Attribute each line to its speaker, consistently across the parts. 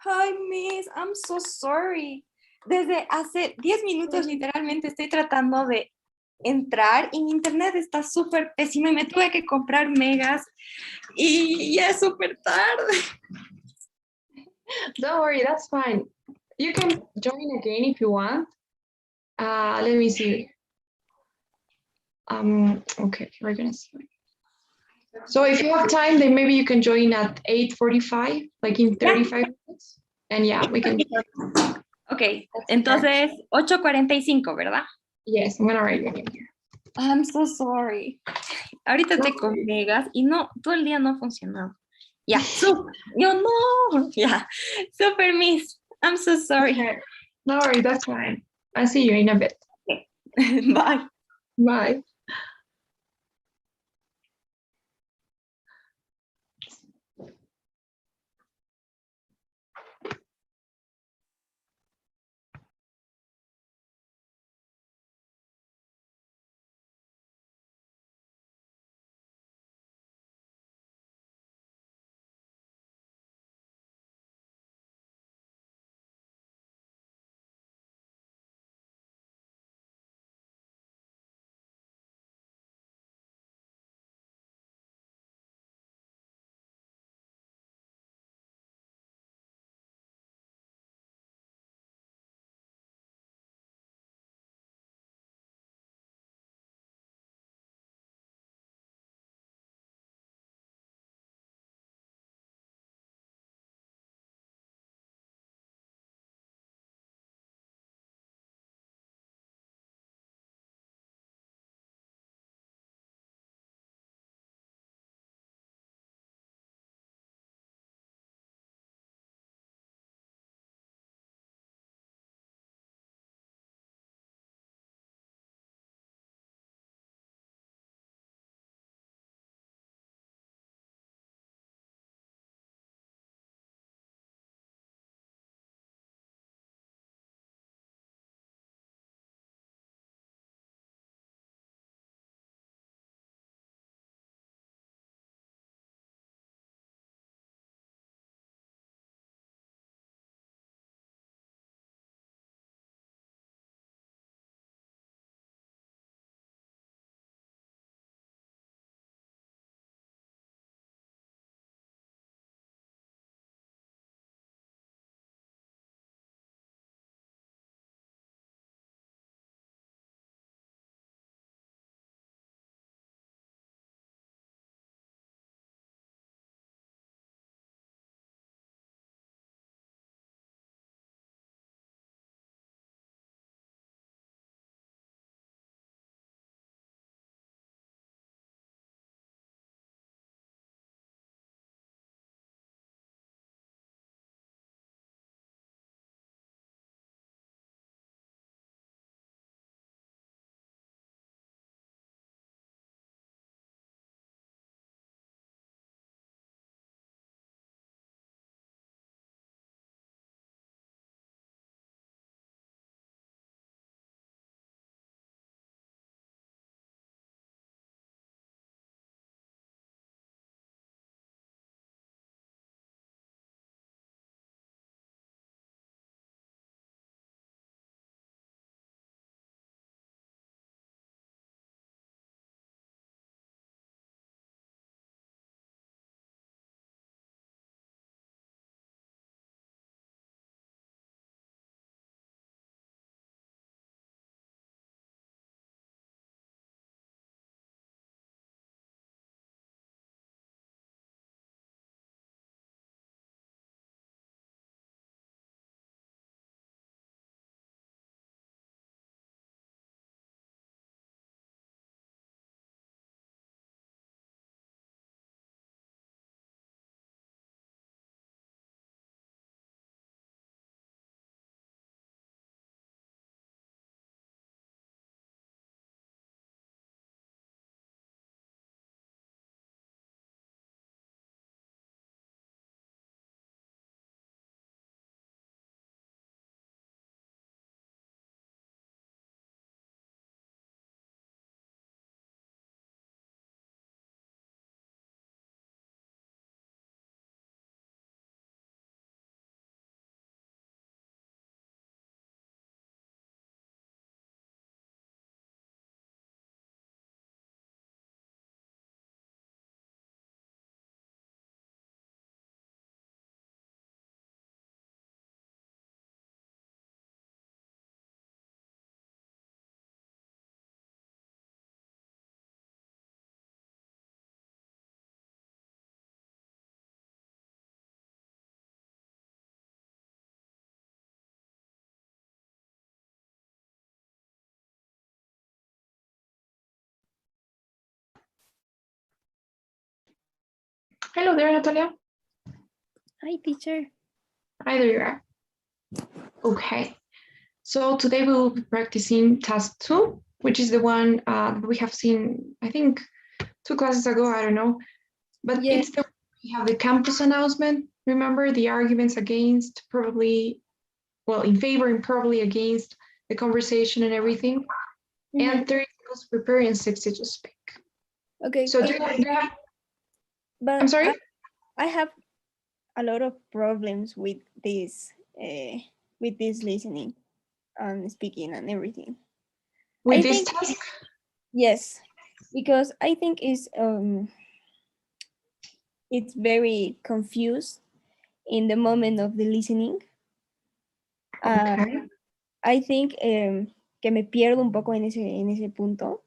Speaker 1: Hi, Miss, I'm so sorry. Desde hace 10 minutos literalmente estoy tratando de entrar y mi internet está súper pésimo y me tuve que comprar megas y ya es súper tarde.
Speaker 2: Don't worry, that's fine. You can join again if you want. Let me see. Okay, we're gonna see. So if you have time, then maybe you can join at 8:45, like in
Speaker 1: Ya,
Speaker 2: 35 minutes. And yeah, we can
Speaker 1: ok,
Speaker 2: start.
Speaker 1: entonces 8:45, ¿verdad?
Speaker 2: Yes, I'm gonna write your name here.
Speaker 1: I'm so sorry. Ahorita
Speaker 2: No
Speaker 1: estoy con
Speaker 2: worries.
Speaker 1: megas y no, todo el día no ha funcionado. Ya, súper. Yo no. Ya, super, Miss. I'm so sorry.
Speaker 2: Okay. No worries, that's fine. I'll see you in a bit.
Speaker 1: Okay. Bye.
Speaker 2: Bye. Hello there, Natalia.
Speaker 3: Hi, teacher.
Speaker 2: Hi, there you are. Okay. So today we will be practicing task 2, which is the one that we have seen, I think, 2 classes ago, I don't know. But
Speaker 3: Yeah.
Speaker 2: it's the we have the campus announcement. Remember the arguments against, probably, well, in favor and probably against the conversation and everything. And 30 seconds to prepare and 60 to speak.
Speaker 3: Okay.
Speaker 2: So do you have,
Speaker 3: but
Speaker 2: I'm sorry?
Speaker 3: I have a lot of problems with this listening and speaking and everything.
Speaker 2: With
Speaker 3: I
Speaker 2: this
Speaker 3: think-
Speaker 2: task?
Speaker 3: Yes, because I think it's very confused in the moment of the listening.
Speaker 2: Okay.
Speaker 3: I think que me pierdo un poco en ese punto.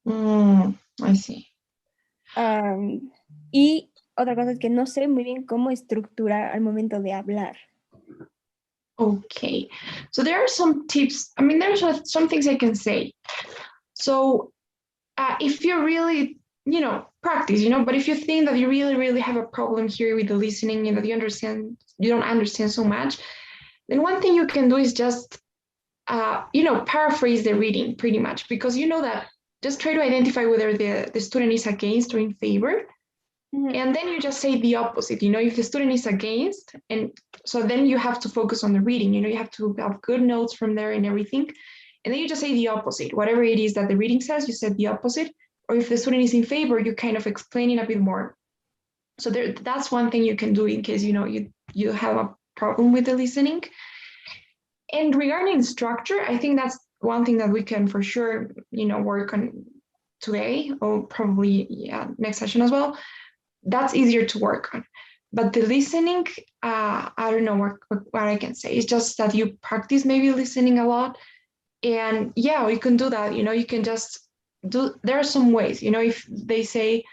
Speaker 2: I see.
Speaker 3: Y otra cosa es que no sé muy bien cómo estructurar al momento de hablar.
Speaker 2: Okay, so there are some tips. I mean, there's some things I can say. So if you really, practice, but if you think that you really have a problem here with the listening and that you don't understand so much, then one thing you can do is just, paraphrase the reading pretty much, because you know that just try to identify whether the student is against or in favor. And then you just say the opposite, if the student is against, and so then you have to focus on the reading, you have to have good notes from there and everything. And then you just say the opposite, whatever it is that the reading says, you said the opposite. Or if the student is in favor, you kind of explain it a bit more. So that's one thing you can do in case, you have a problem with the listening. And regarding structure, I think that's one thing that we can for sure, work on today, or probably next session as well. That's easier to work on. But the listening, I don't know what I can say. It's just that you practice maybe listening a lot. And yeah, you can do that. You can just there are some ways, if they say,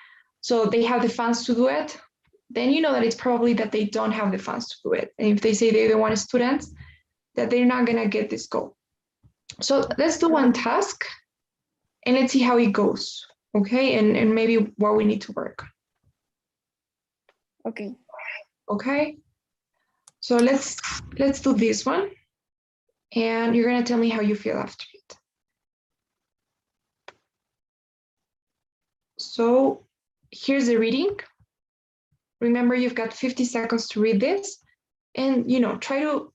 Speaker 2: so they have the funds to do it, then you know that it's probably that they don't have the funds to do it. And if they say they don't want students, that they're not going to get this goal. So let's do one task and let's see how it goes. Okay. And maybe what we need to work on.
Speaker 3: Okay.
Speaker 2: Okay. So let's do this one. And you're going to tell me how you feel after it. So here's the reading. Remember, you've got 50 seconds to read this, and try to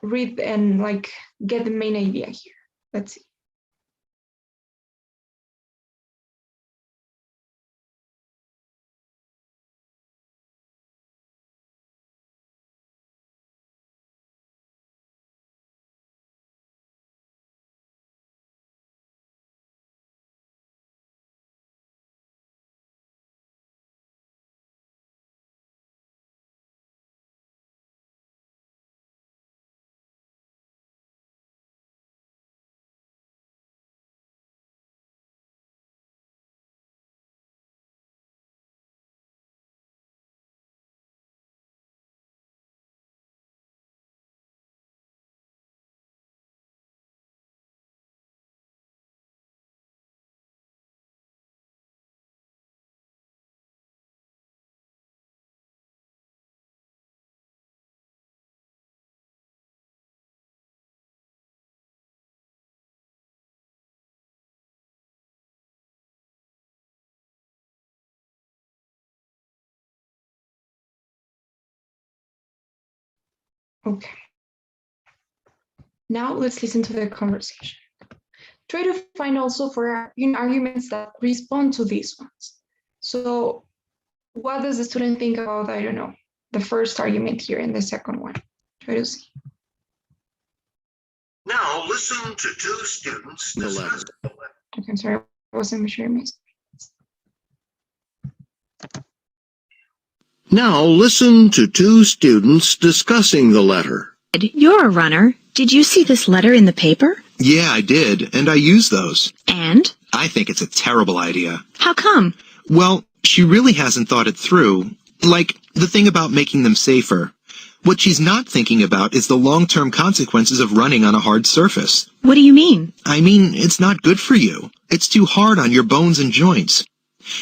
Speaker 2: read and get the main idea here. Let's see. Okay. Now let's listen to the conversation. Try to find also for arguments that respond to these ones. So what does the student think about, I don't know, the first argument here and the second one? Try to see.
Speaker 4: Now listen to two students discuss the letter.
Speaker 2: Okay, I'm sorry, I wasn't sure.
Speaker 4: Now listen to two students discussing the letter.
Speaker 5: You're a runner. Did you see this letter in the paper?
Speaker 6: Yeah, I did, and I use those.
Speaker 5: And?
Speaker 6: I think it's a terrible idea.
Speaker 5: How come?
Speaker 6: Well, she really hasn't thought it through. Like, the thing about making them safer. What she's not thinking about is the long-term consequences of running on a hard surface.
Speaker 5: What do you mean?
Speaker 6: I mean, it's not good for you. It's too hard on your bones and joints.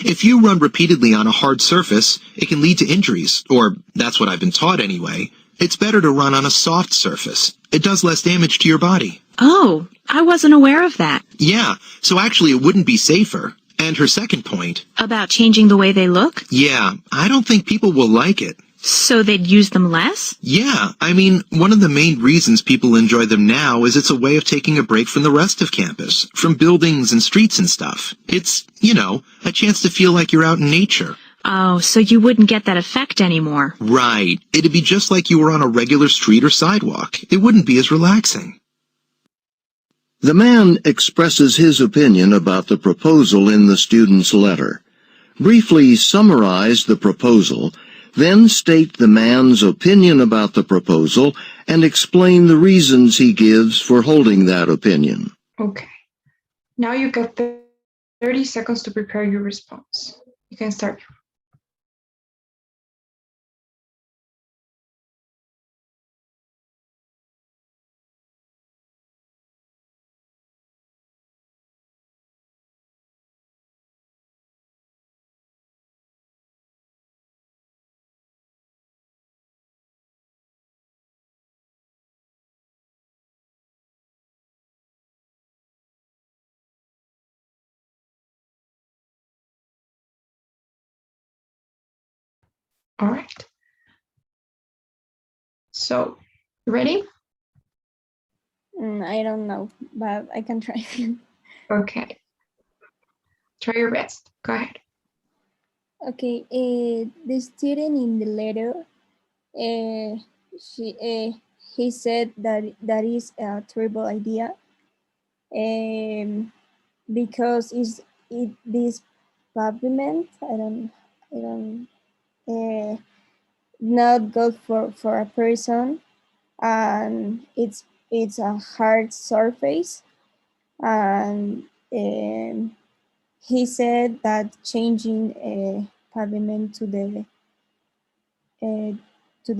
Speaker 6: If you run repeatedly on a hard surface, it can lead to injuries, or that's what I've been taught anyway. It's better to run on a soft surface. It does less damage to your body.
Speaker 5: Oh, I wasn't aware of that.
Speaker 6: Yeah, so actually it wouldn't be safer. And her second point,
Speaker 5: About changing the way they look?
Speaker 6: yeah, I don't think people will like it.
Speaker 5: So they'd use them less?
Speaker 6: Yeah, I mean, one of the main reasons people enjoy them now is it's a way of taking a break from the rest of campus, from buildings and streets and stuff. It's, a chance to feel like you're out in nature.
Speaker 5: Oh, so you wouldn't get that effect anymore.
Speaker 6: Right. It'd be just like you were on a regular street or sidewalk. It wouldn't be as relaxing.
Speaker 4: The man expresses his opinion about the proposal in the student's letter. Briefly summarize the proposal, then state the man's opinion about the proposal and explain the reasons he gives for holding that opinion.
Speaker 2: Okay. Now you've got 30 seconds to prepare your response. You can start. All right. So, ready?
Speaker 3: I don't know, but I can try.
Speaker 2: Okay. Try your best. Go ahead.
Speaker 3: Okay, the student in the letter, he said that is a terrible idea, because this pavement, I don't not good for a person, and it's a hard surface, and he said that changing a pavement to the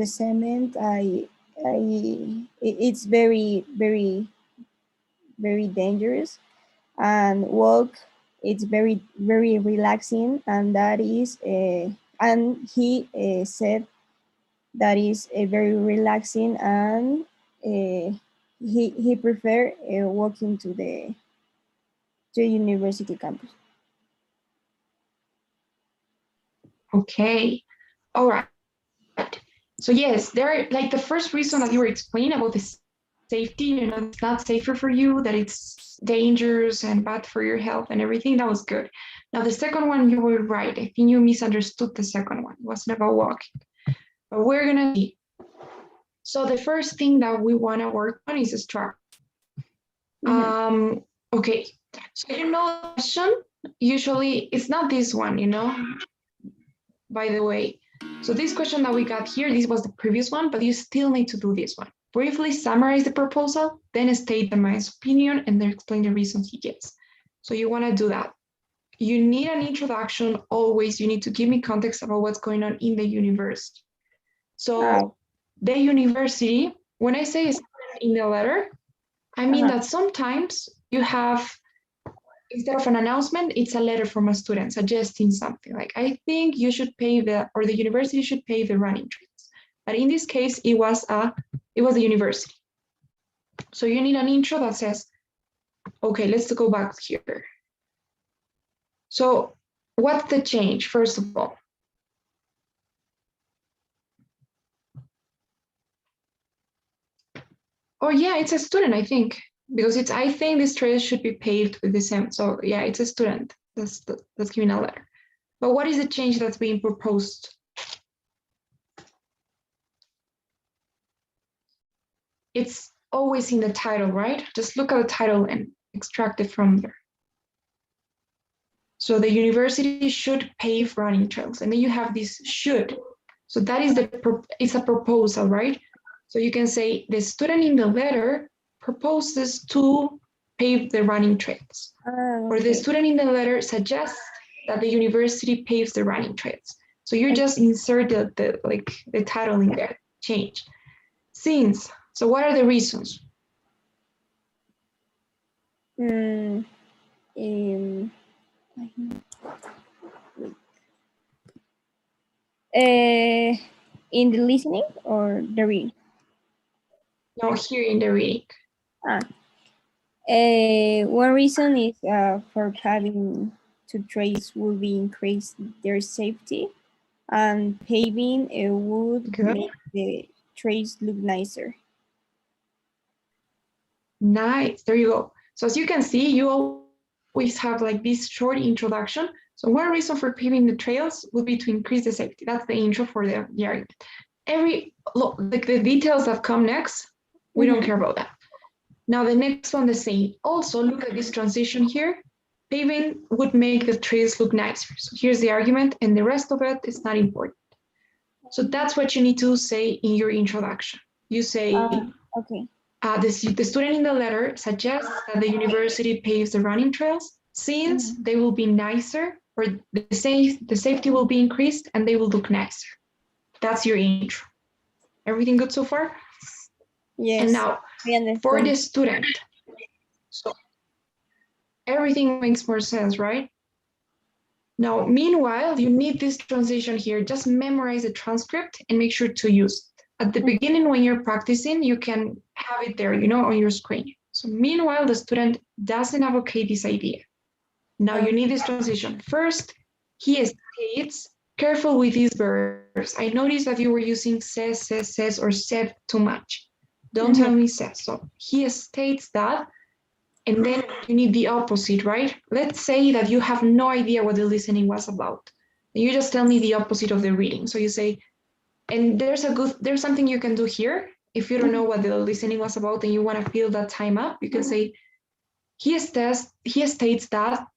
Speaker 3: cement, it's very dangerous, and walk it's very relaxing, and that is and he said that is very relaxing, and he prefer walking to the university campus.
Speaker 2: Okay. All right. So yes, there, like the first reason that you were explaining about the safety, it's not safer for you, that it's dangerous and bad for your health and everything, that was good. Now the second one, you were right. I think you misunderstood the second one. It wasn't about walking. But we're gonna see. So the first thing that we wanna work on is a structure. Okay, so the question, usually it's not this one, by the way. So this question that we got here, this was the previous one, but you still need to do this one. Briefly summarize the proposal, then state the man's opinion, and then explain the reasons he gives. So you want to do that. You need an introduction always. You need to give me context about what's going on in the university. So the university, when I say in the letter, I mean that sometimes you have, instead of an announcement, it's a letter from a student suggesting something like, I think you should pay the university should pay the running trails. But in this case, it was the university. So you need an intro that says, okay, let's go back here. So what's the change, first of all? Oh yeah, it's a student, I think. Because I think this trail should be paved with the same. So yeah, it's a student that's giving a letter. But what is the change that's being proposed? It's always in the title, right? Just look at the title and extract it from there. So the university should pave running trails, and then you have this should. So that is it's a proposal, right? So you can say the student in the letter proposes to pave the running trails. Or the student in the letter suggests that the university paves the running trails. So you just insert the title in there, change. Since, so what are the reasons?
Speaker 3: In the listening or the reading?
Speaker 2: No, here in the reading.
Speaker 3: One reason is for having two trails will be increase their safety, and paving would
Speaker 2: Good.
Speaker 3: make the trails look nicer.
Speaker 2: Nice, there you go. So as you can see, you always have like this short introduction. So one reason for paving the trails would be to increase the safety. That's the intro for the argument. Like the details that come next, we don't care about that. Now the next one, the same. Also look at this transition here. Paving would make the trails look nicer. So here's the argument, and the rest of it is not important. So that's what you need to say in your introduction. You say,
Speaker 3: Okay.
Speaker 2: the student in the letter suggests that the university paves the running trails since they will be nicer, or the safety will be increased and they will look nicer. That's your intro. Everything good so far?
Speaker 3: Yes.
Speaker 2: And now for the student. So everything makes more sense, right? Now, meanwhile, you need this transition here. Just memorize the transcript and make sure to use it. At the beginning, when you're practicing, you can have it there, on your screen. So meanwhile, the student doesn't advocate this idea. Now you need this transition. First, he states, careful with these verbs. I noticed that you were using says, or said too much. Don't tell me says. So he states that, and then you need the opposite, right? Let's say that you have no idea what the listening was about. You just tell me the opposite of the reading. So you say, and there's something you can do here. If you don't know what the listening was about and you want to fill that time up, you can say, he states that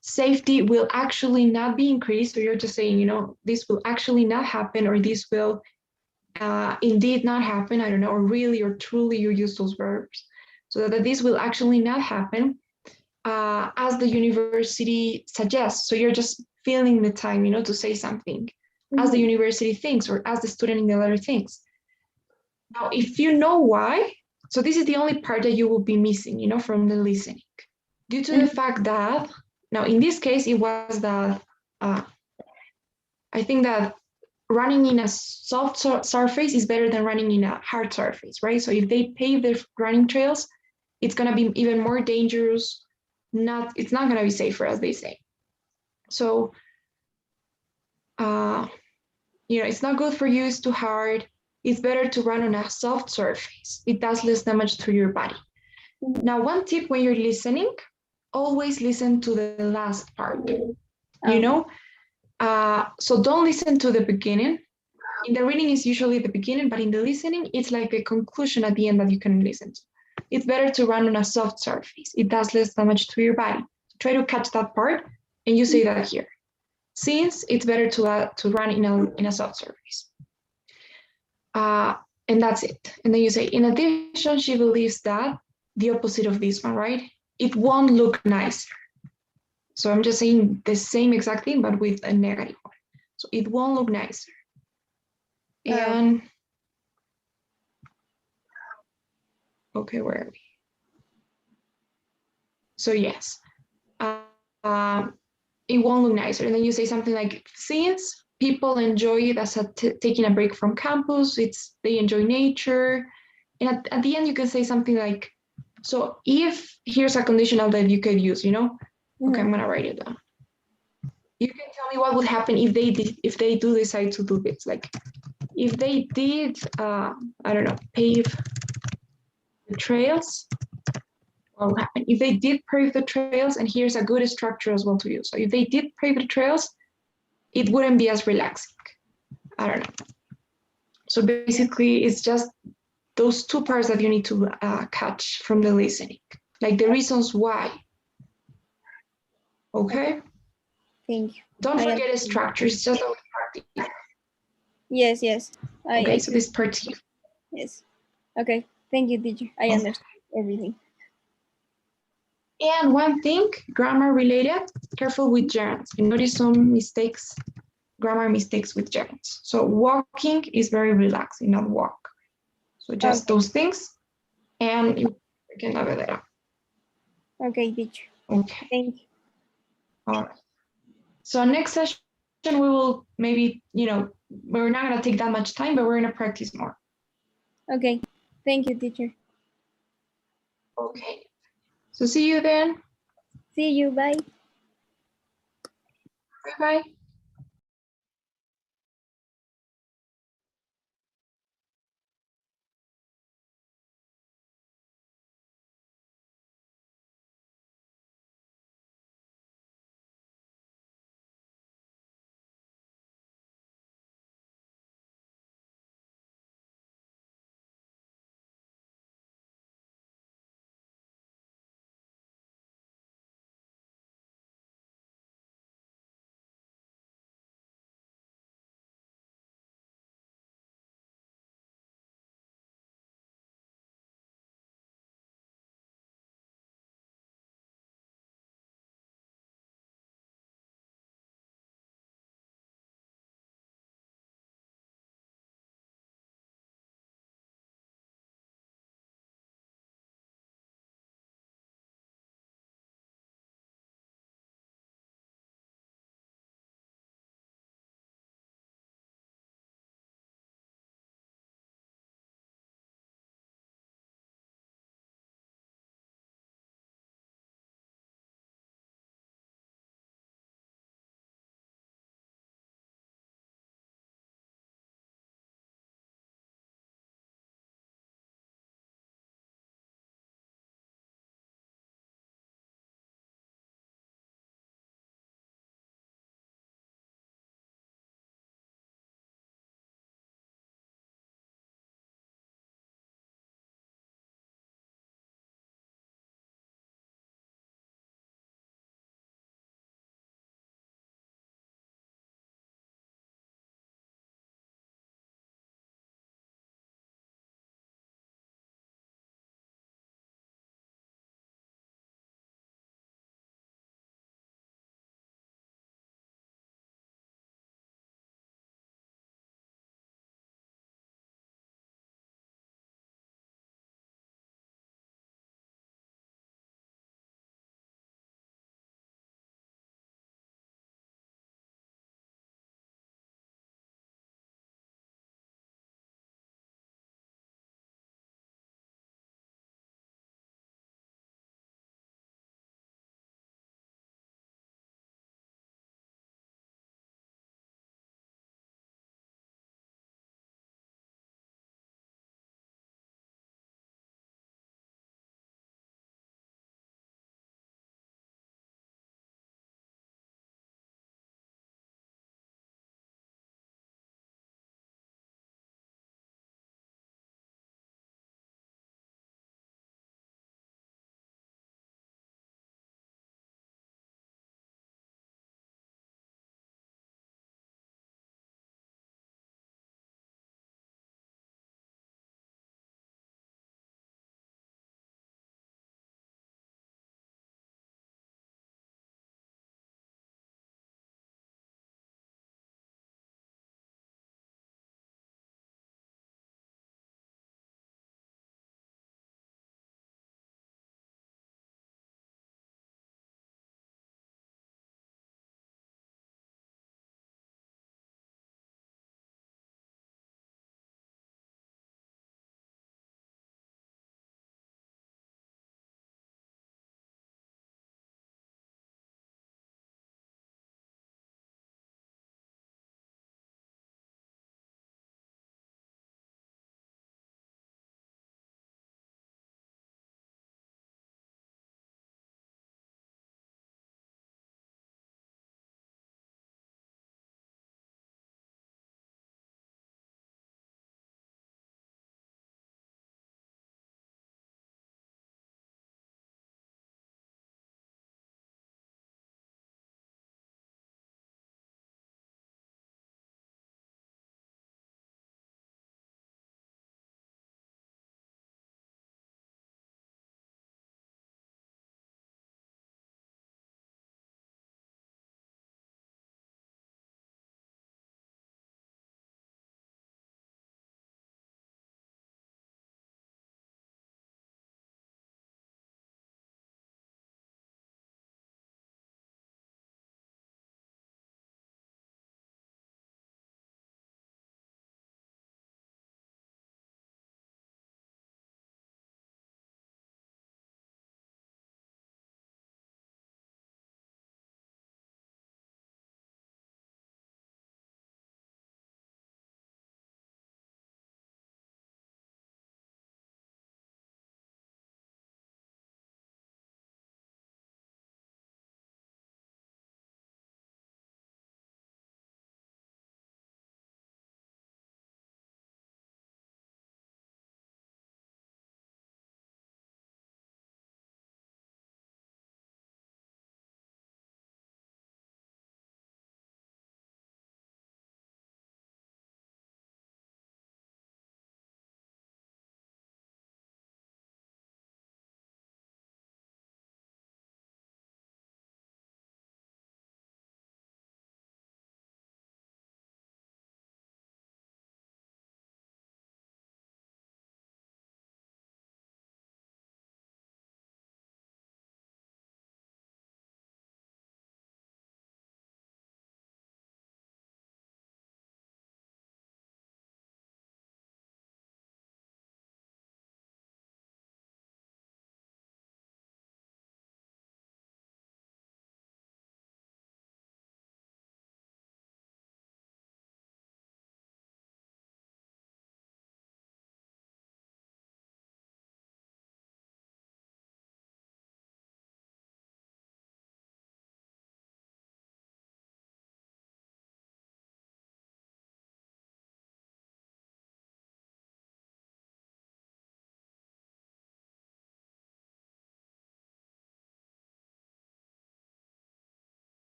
Speaker 2: safety will actually not be increased. So you're just saying, this will actually not happen, or this will indeed not happen. I don't know, or really or truly, you use those verbs. So that this will actually not happen as the university suggests. So you're just filling the time, to say something as the university thinks, or as the student in the letter thinks. Now, if you know why, so this is the only part that you will be missing, from the listening, due to the fact that, now in this case, it was that, I think that running in a soft surface is better than running in a hard surface, right? So if they pave their running trails, it's gonna be even more dangerous. It's not gonna be safer, as they say. So, it's not good for you, it's too hard. It's better to run on a soft surface. It does less damage to your body. Now, one tip when you're listening, always listen to the last part, so don't listen to the beginning. In the reading is usually the beginning, but in the listening, it's like the conclusion at the end that you can listen to. It's better to run on a soft surface. It does less damage to your body. Try to catch that part, and you say that here. Since it's better to run in a soft surface. And that's it. And then you say, in addition, she believes that the opposite of this one, right? It won't look nicer. So I'm just saying the same exact thing, but with a negative one. So it won't look nicer. And okay, where are we? So yes, it won't look nicer. And then you say something like, since people enjoy it as taking a break from campus, they enjoy nature. And at the end, you can say something like, so if here's a conditional that you could use, Okay, I'm gonna write it down. You can tell me what would happen if they do decide to do this. Like if they did, I don't know, pave the trails, what would happen? If they did pave the trails, and here's a good structure as well to use. So if they did pave the trails, it wouldn't be as relaxing. I don't know. So basically, it's just those two parts that you need to catch from the listening, like the reasons why. Okay?
Speaker 3: Thank you.
Speaker 2: Don't forget the structure, it's just a practice.
Speaker 3: Yes.
Speaker 2: Okay, so this part here.
Speaker 3: Yes. Okay, thank you, teacher. I understand everything.
Speaker 2: And one thing, grammar related, careful with gerunds. You notice some mistakes, grammar mistakes with gerunds. So walking is very relaxing, not walk. So just those things, and you can have it there.
Speaker 3: Okay, teacher.
Speaker 2: Okay.
Speaker 3: Thank you.
Speaker 2: All right. So next session, we will maybe, we're not going to take that much time, but we're going to practice more.
Speaker 3: Okay. Thank you, teacher.
Speaker 2: Okay. So see you then.
Speaker 3: See you. Bye.
Speaker 2: Bye-bye.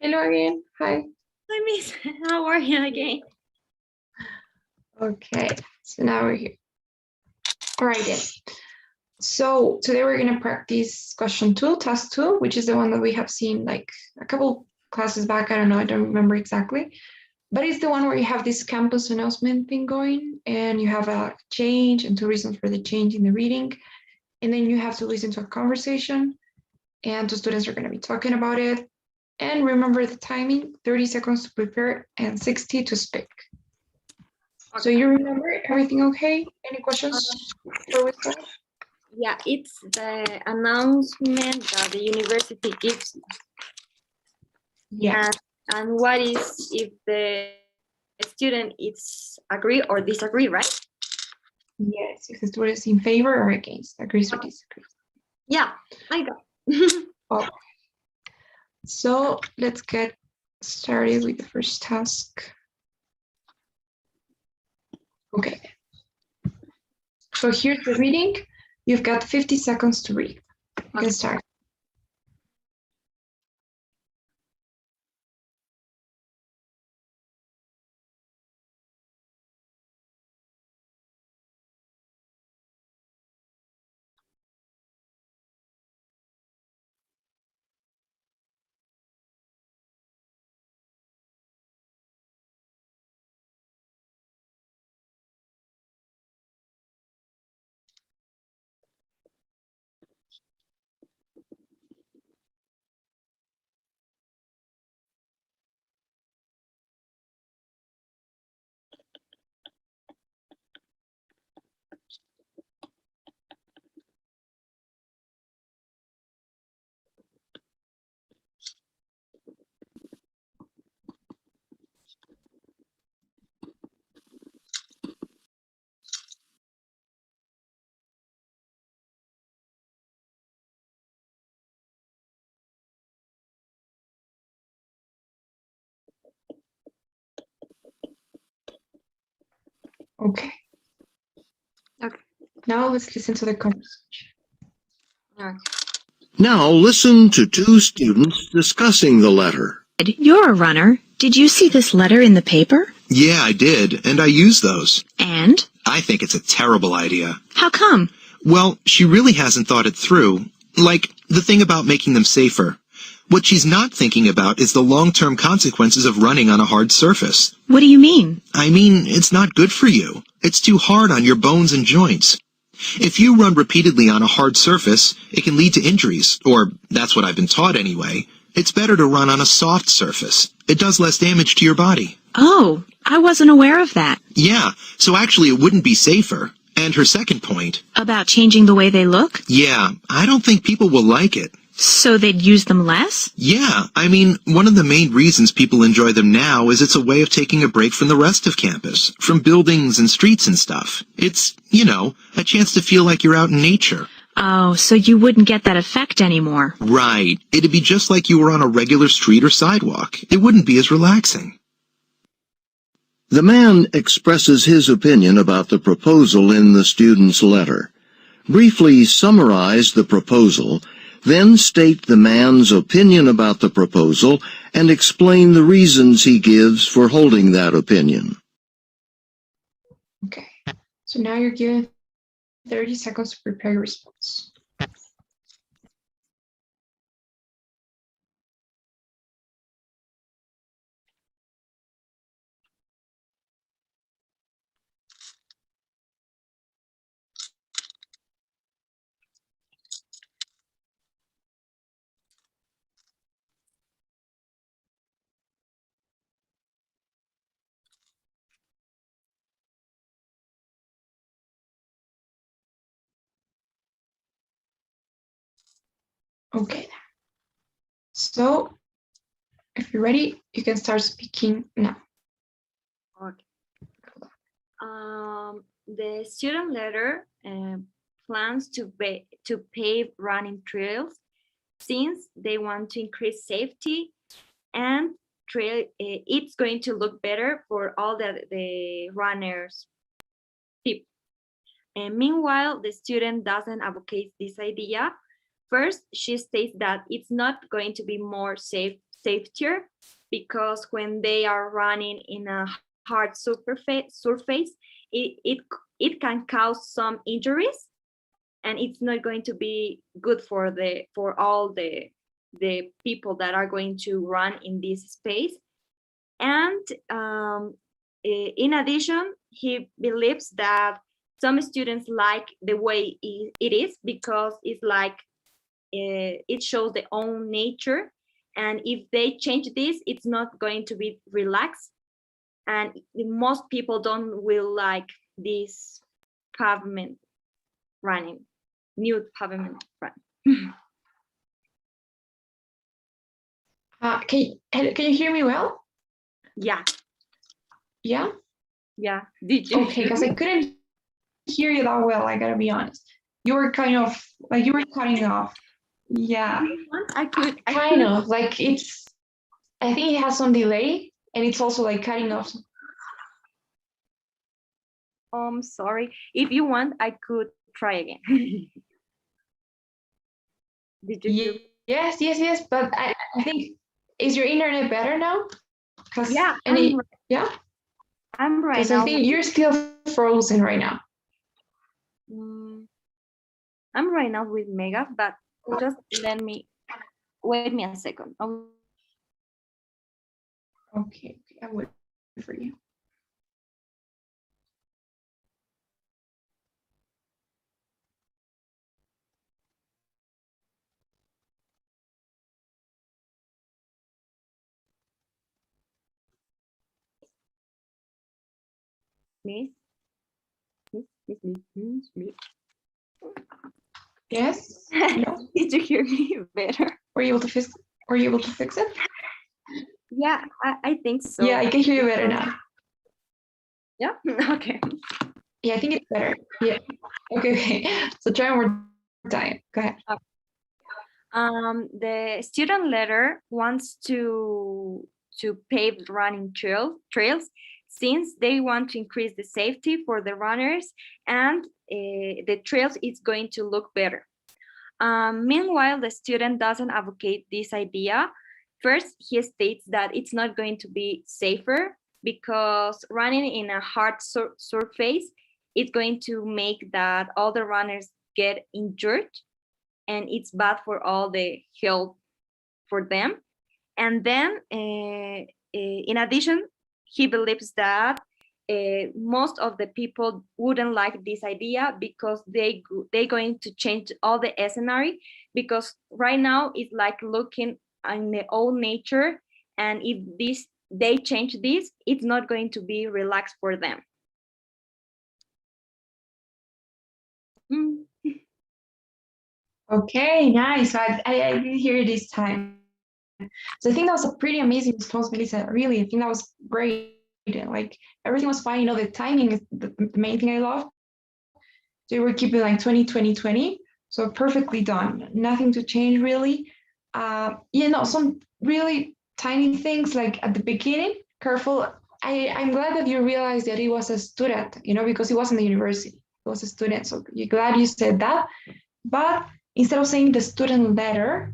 Speaker 2: Hello again. Hi.
Speaker 1: Hi, Miss. How are you again?
Speaker 2: Okay, so now we're here. All right, then. So today we're going to practice question 2, task 2, which is the one that we have seen like a couple classes back. I don't know, I don't remember exactly. But it's the one where you have this campus announcement thing going and you have a change and 2 reasons for the change in the reading. And then you have to listen to a conversation and 2 students are going to be talking about it. And remember the timing, 30 seconds to prepare and 60 to speak. So you remember everything okay? Any questions before we start?
Speaker 1: Yeah, it's the announcement that the university gives.
Speaker 2: Yeah.
Speaker 1: And what is if the student is agree or disagree, right?
Speaker 2: Yes, if the student is in favor or against, agrees or disagrees.
Speaker 1: Yeah, I got.
Speaker 2: Okay. So let's get started with the first task. Okay. So here's the reading. You've got 50 seconds to read. You can start. Okay.
Speaker 1: Okay.
Speaker 2: Now let's listen to the conversation.
Speaker 1: Okay.
Speaker 4: Now listen to 2 students discussing the letter.
Speaker 5: You're a runner. Did you see this letter in the paper?
Speaker 6: Yeah, I did, and I use those.
Speaker 5: And?
Speaker 6: I think it's a terrible idea.
Speaker 5: How come?
Speaker 6: Well, she really hasn't thought it through. Like, the thing about making them safer. What she's not thinking about is the long-term consequences of running on a hard surface.
Speaker 5: What do you mean?
Speaker 6: I mean, it's not good for you. It's too hard on your bones and joints. If you run repeatedly on a hard surface, it can lead to injuries, or that's what I've been taught anyway. It's better to run on a soft surface. It does less damage to your body.
Speaker 5: Oh, I wasn't aware of that.
Speaker 6: Yeah, so actually it wouldn't be safer. And her second point.
Speaker 5: About changing the way they look?
Speaker 6: Yeah, I don't think people will like it.
Speaker 5: So they'd use them less?
Speaker 6: Yeah, I mean, one of the main reasons people enjoy them now is it's a way of taking a break from the rest of campus, from buildings and streets and stuff. It's, you know, a chance to feel like you're out in nature.
Speaker 5: Oh, so you wouldn't get that effect anymore.
Speaker 6: Right. It'd be just like you were on a regular street or sidewalk. It wouldn't be as relaxing.
Speaker 4: The man expresses his opinion about the proposal in the student's letter. Briefly summarize the proposal, then state the man's opinion about the proposal and explain the reasons he gives for holding that opinion.
Speaker 2: Okay. So now you're given 30 seconds to prepare your response. Okay. So if you're ready, you can start speaking now.
Speaker 1: Okay. The student letter plans to pave running trails since they want to increase safety and it's going to look better for all the runners. People. And meanwhile, the student doesn't advocate this idea. First, she states that it's not going to be more safe safer because when they are running in a hard surface, it can cause some injuries, and it's not going to be good for all the people that are going to run in this space. And in addition, he believes that some students like the way it is because it's like it shows their own nature, and if they change this, it's not going to be relaxed, and most people don't will like this pavement running, nude pavement run.
Speaker 2: Can you hear me well?
Speaker 1: Yeah,
Speaker 2: Yeah.
Speaker 1: yeah. Did you?
Speaker 2: Okay, because I couldn't hear you that well. I gotta be honest. You were kind of like you were cutting off. Yeah,
Speaker 1: I could.
Speaker 2: kind of like it's. I think it has some delay, and it's also like cutting off.
Speaker 1: Sorry. If you want, I could try again. Did you hear?
Speaker 2: Yes. But I think is your internet better now? Because
Speaker 1: Yeah,
Speaker 2: yeah,
Speaker 1: I'm right
Speaker 2: because I
Speaker 1: now.
Speaker 2: think you're still frozen right now.
Speaker 1: I'm right now with Mega, but just wait me a second.
Speaker 2: Okay, I wait for you.
Speaker 1: Miss.
Speaker 2: Yes. No.
Speaker 1: Did you hear me better?
Speaker 2: Were you able to fix? Were you able to fix it?
Speaker 1: Yeah, I think so.
Speaker 2: Yeah, I can hear you better now.
Speaker 1: Yeah. Okay.
Speaker 2: Yeah, I think it's better. Yeah. Okay. So try one more time. Go ahead.
Speaker 1: The student letter wants to pave running trails since they want to increase the safety for the runners, and the trails is going to look better. Meanwhile, the student doesn't advocate this idea. First, he states that it's not going to be safer because running in a hard surface is going to make that all the runners get injured, and it's bad for all the health for them. And then, in addition, he believes that most of the people wouldn't like this idea because they're going to change all the scenery, because right now it's like looking in their own nature, and if they change this, it's not going to be relaxed for them.
Speaker 2: Okay, nice. I didn't hear it this time. So I think that was a pretty amazing response, Melissa. Really, I think that was great. Like everything was fine. You know, the timing is the main thing I love. So we're keeping like 20. So perfectly done. Nothing to change really. Some really tiny things like at the beginning, careful. I'm glad that you realized that he was a student, because he wasn't the university. He was a student. So you're glad you said that. But instead of saying the student letter,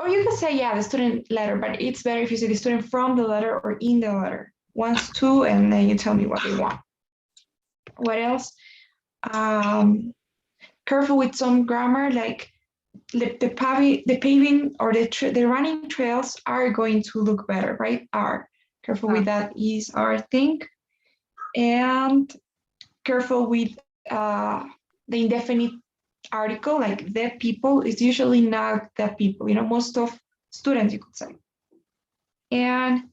Speaker 2: or you can say, yeah, the student letter, but it's better if you say the student from the letter or in the letter. Once, two, and then you tell me what you want. What else? Careful with some grammar, like the paving or the running trails are going to look better, right? Are. Careful with that is our thing. And careful with the indefinite article, like the people is usually not the people, most of students, you could say. And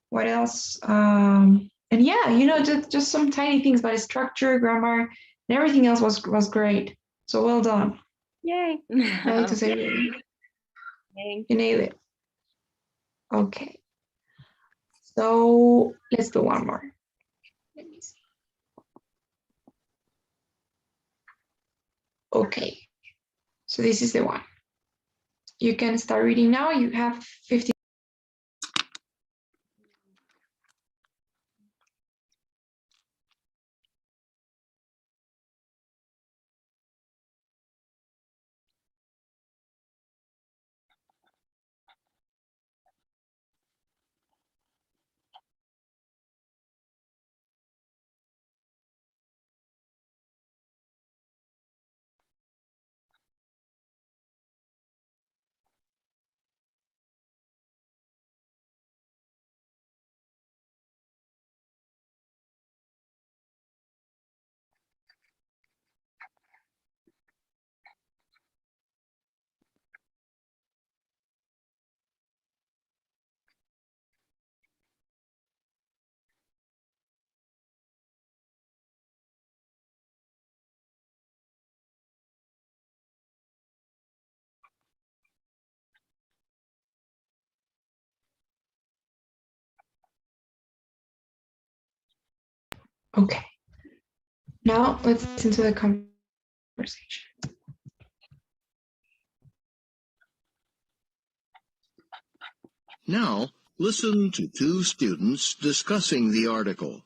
Speaker 2: what else? And yeah, just some tiny things, but structure, grammar, and everything else was great. So well done.
Speaker 1: Yay.
Speaker 2: I like to say really. You nailed it. Okay. So let's do one more. Let me see. Okay. So this is the one. You can start reading now. You have 50. Okay. Now let's listen to the conversation.
Speaker 4: Now, listen to two students discussing the article.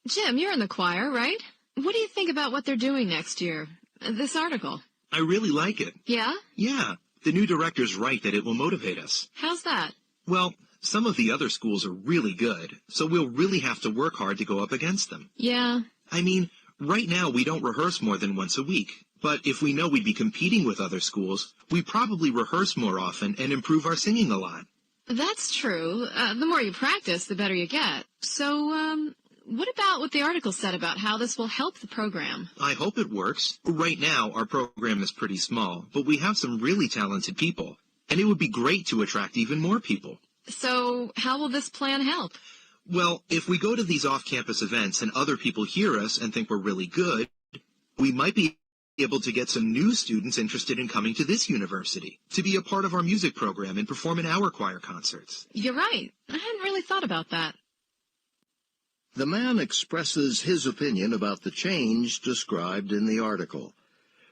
Speaker 7: Jim, you're in the choir, right? What do you think about what they're doing next year? This article.
Speaker 6: I really like it.
Speaker 7: Yeah?
Speaker 6: Yeah, the new director's right that it will motivate us.
Speaker 7: How's that?
Speaker 6: Well, some of the other schools are really good, so we'll really have to work hard to go up against them.
Speaker 7: Yeah.
Speaker 6: I mean, right now we don't rehearse more than once a week, but if we know we'd be competing with other schools, we probably rehearse more often and improve our singing a lot.
Speaker 7: That's true. The more you practice, the better you get. So, what about what the article said about how this will help the program?
Speaker 6: I hope it works. Right now, our program is pretty small, but we have some really talented people, and it would be great to attract even more people.
Speaker 7: So, how will this plan help?
Speaker 6: Well, if we go to these off-campus events and other people hear us and think we're really good, we might be able to get some new students interested in coming to this university, to be a part of our music program and perform in our choir concerts.
Speaker 7: You're right. I hadn't really thought about that.
Speaker 4: The man expresses his opinion about the change described in the article.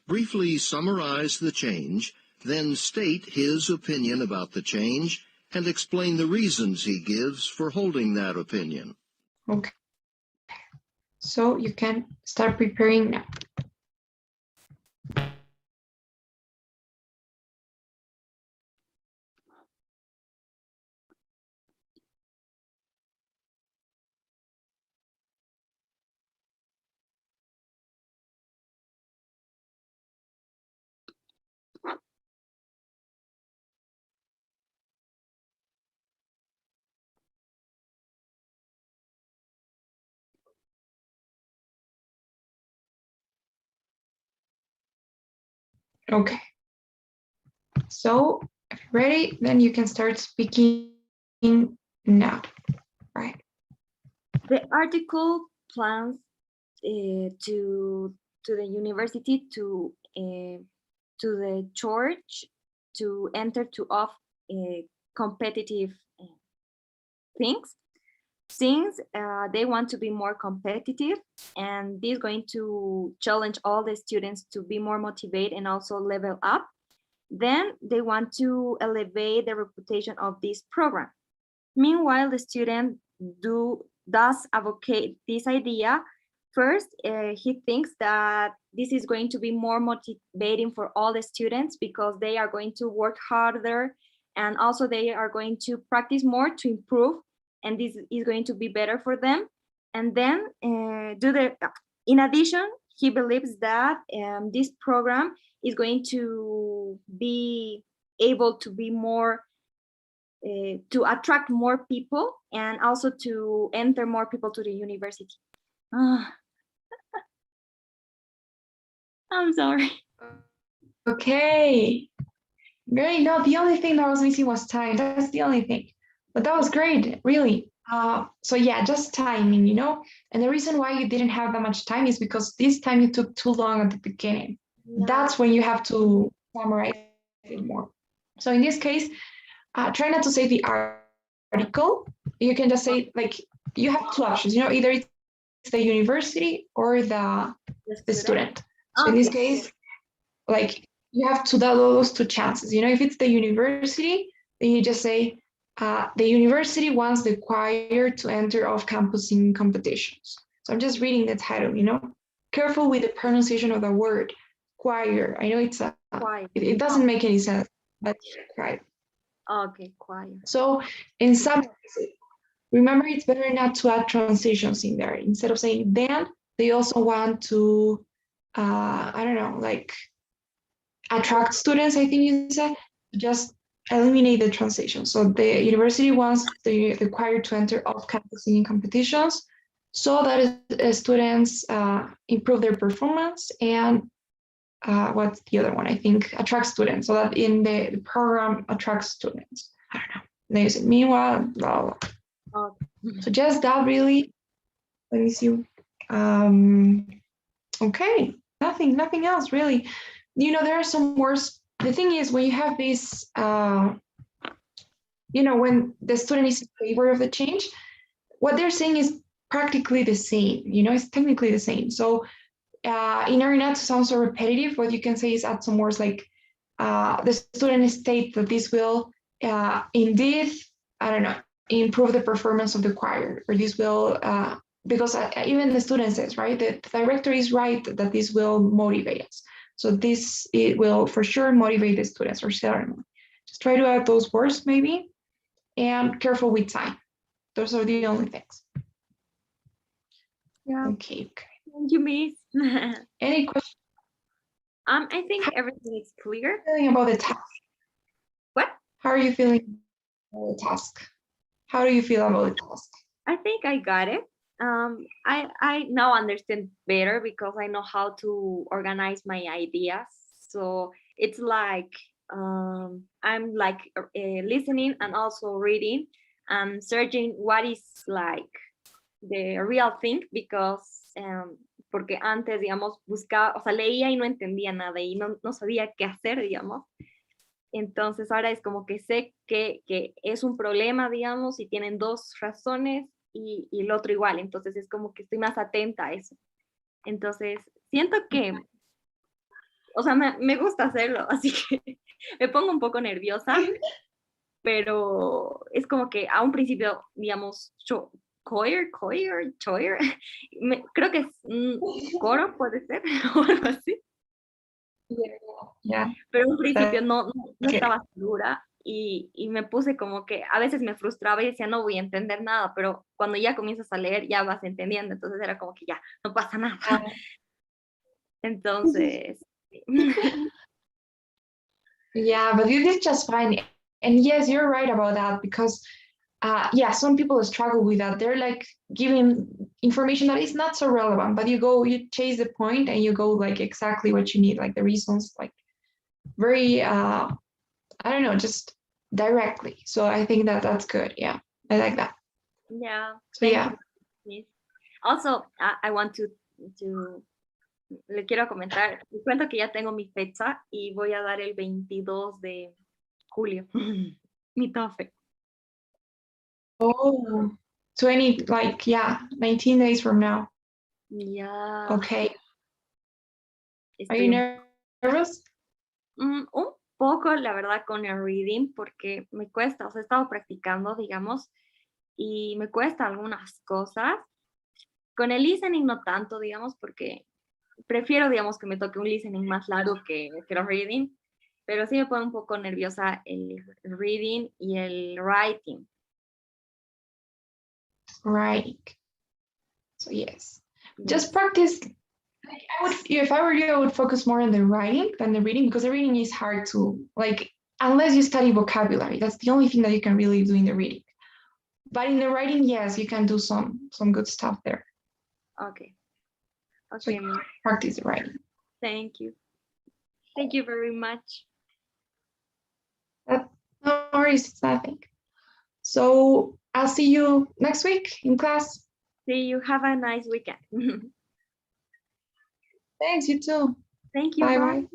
Speaker 4: Briefly summarize the change, then state his opinion about the change and explain the reasons he gives for holding that opinion.
Speaker 2: Okay. So you can start preparing now. Okay. So if you're ready, then you can start speaking now, right?
Speaker 1: The article plans to the university to the church to enter to off competitive things. Since they want to be more competitive, and this is going to challenge all the students to be more motivated and also level up, then they want to elevate the reputation of this program. Meanwhile, the student does advocate this idea. First, he thinks that this is going to be more motivating for all the students because they are going to work harder, and also they are going to practice more to improve, and this is going to be better for them. And then in addition, he believes that this program is going to be able to be more, to attract more people and also to enter more people to the university. I'm sorry.
Speaker 2: Okay. Great. No, the only thing that was missing was time. That's the only thing. But that was great, really. So yeah, just timing, you know? And the reason why you didn't have that much time is because this time you took too long at the beginning.
Speaker 1: Yeah.
Speaker 2: That's when you have to summarize it more. So in this case, try not to say the article. You can just say, like, you have two options, you know, either it's the university or the student. So in this case, like, you have those two chances. You know, if it's the university, then you just say, the university wants the choir to enter off-campus singing competitions. So I'm just reading the title, you know. Careful with the pronunciation of the word choir. I know it's
Speaker 1: Choir.
Speaker 2: it doesn't make any sense, but choir.
Speaker 1: Okay, choir.
Speaker 2: So in some cases, remember it's better not to add transitions in there. Instead of saying then, they also want to, I don't know, like attract students, I think you said, just eliminate the transition. So the university wants the choir to enter off-campus singing competitions so that students improve their performance and what's the other one? I think attract students, so that in the program attracts students. I don't know. Then you say, meanwhile, blah, blah, blah. So just that really. Let me see. Okay, nothing else really. You know, there are some words. The thing is, when you have this, you know, when the student is in favor of the change, what they're saying is practically the same, it's technically the same. So in order not to sound so repetitive, what you can say is add some words like the student states that this will indeed, I don't know, improve the performance of the choir, or this will, because even the student says, right, the director is right that this will motivate us. So it will for sure motivate the students or certainly. Just try to add those words maybe, and careful with time. Those are the only things.
Speaker 1: Yeah.
Speaker 2: Okay.
Speaker 1: Thank you, Miss.
Speaker 2: Any questions
Speaker 1: I think everything is clear.
Speaker 2: about the task?
Speaker 1: What?
Speaker 2: How are you feeling about the task? How do you feel about the task?
Speaker 1: I think I got it. I now understand better because I know how to organize my ideas. So it's like I'm like listening and also reading and searching what is like the real thing because porque antes, digamos, buscaba, o sea, leía y no entendía nada y no sabía qué hacer, digamos. Entonces ahora es como que sé que es un problema, digamos, y tienen dos razones y el otro igual. Entonces es como que estoy más atenta a eso. Entonces siento que, o sea, me gusta hacerlo, así que me pongo un poco nerviosa, pero es como que a un principio, digamos, choir, creo que es coro, puede ser, o algo así.
Speaker 2: Yeah.
Speaker 1: Pero en un principio no
Speaker 2: Okay.
Speaker 1: estaba segura y me puse como que a veces me frustraba y decía no voy a entender nada, pero cuando ya comienzas a leer ya vas entendiendo, entonces era como que ya, no pasa nada. Entonces,
Speaker 2: Yeah, but you did just fine. And yes, you're right about that because yeah, some people struggle with that. They're like giving information that is not so relevant, but you chase the point and you go like exactly what you need, like the reasons, like very I don't know, just directly. So I think that that's good. Yeah, I like that.
Speaker 1: yeah,
Speaker 2: So
Speaker 1: thank
Speaker 2: yeah.
Speaker 1: you, Miss. Also, I want to le quiero comentar, les cuento que ya tengo mi fecha y voy a dar el 22 de julio, mi TOEFL.
Speaker 2: Oh, 20, like, yeah, 19 days from now.
Speaker 1: Ya.
Speaker 2: Okay. Are
Speaker 1: Estoy
Speaker 2: you nervous?
Speaker 1: un poco, la verdad, con el reading, porque me cuesta, o sea, he estado practicando, digamos, y me cuesta algunas cosas. Con el listening no tanto, digamos, porque prefiero, digamos, que me toque un listening más largo que el reading, pero sí me pone un poco nerviosa el reading y el writing.
Speaker 2: Right. So yes, just practice. Like, if I were you, I would focus more on the writing than the reading because the reading is hard to like unless you study vocabulary. That's the only thing that you can really do in the reading. But in the writing, yes, you can do some good stuff there.
Speaker 1: Okay.
Speaker 2: So
Speaker 1: Okay, Miss.
Speaker 2: practice the writing.
Speaker 1: Thank you. Thank you very much.
Speaker 2: No worries, it's nothing. So I'll see you next week in class.
Speaker 1: See you. Have a nice weekend.
Speaker 2: Thanks, you too.
Speaker 1: Thank you.
Speaker 2: Bye
Speaker 1: Bye.
Speaker 2: bye.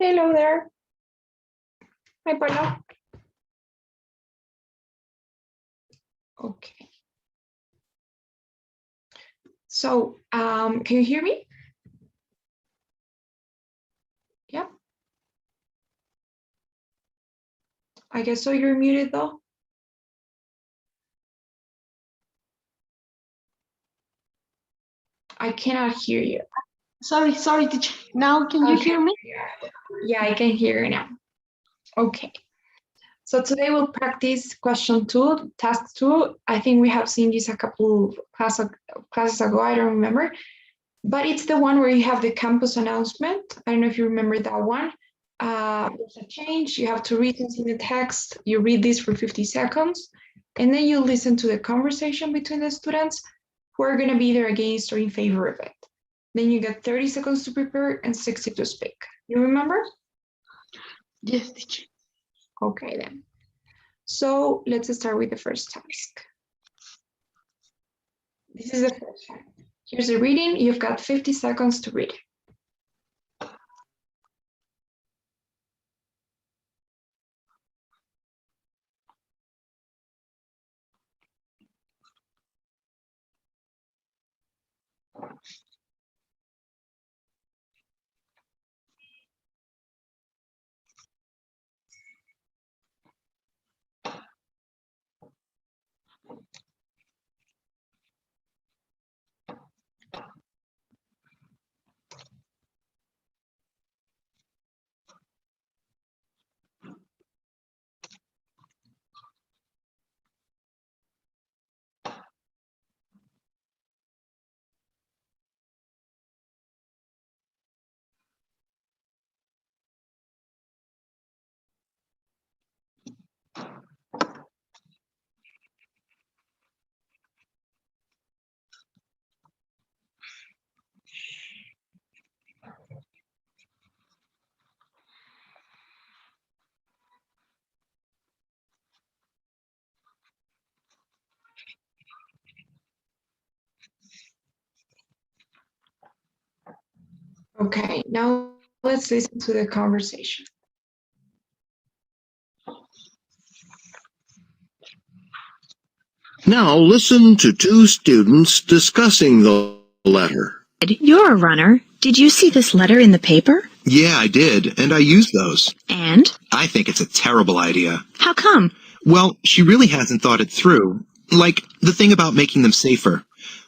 Speaker 2: Hello there. Hi, Paula. Okay. So, can you hear me? Yeah. I guess so. You're muted though. I cannot hear you.
Speaker 8: Sorry, teacher. Now can you hear me?
Speaker 2: Yeah, I can hear you now. Okay. So today we'll practice question 2, task 2. I think we have seen this a couple classes ago. I don't remember. But it's the one where you have the campus announcement. I don't know if you remember that one. There's a change. You have to read this in the text. You read this for 50 seconds. And then you listen to the conversation between the students who are going to be either against or in favor of it. Then you get 30 seconds to prepare and 60 to speak. You remember?
Speaker 8: Yes, teacher.
Speaker 2: Okay, then. So let's start with the first task. This is the first one. Here's the reading. You've got 50 seconds to read. Okay, now let's listen to the conversation.
Speaker 4: Now listen to two students discussing the letter.
Speaker 5: You're a runner. Did you see this letter in the paper?
Speaker 6: Yeah, I did, and I used those.
Speaker 5: And?
Speaker 6: I think it's a terrible idea.
Speaker 5: How come?
Speaker 6: Well, she really hasn't thought it through. Like, the thing about making them safer.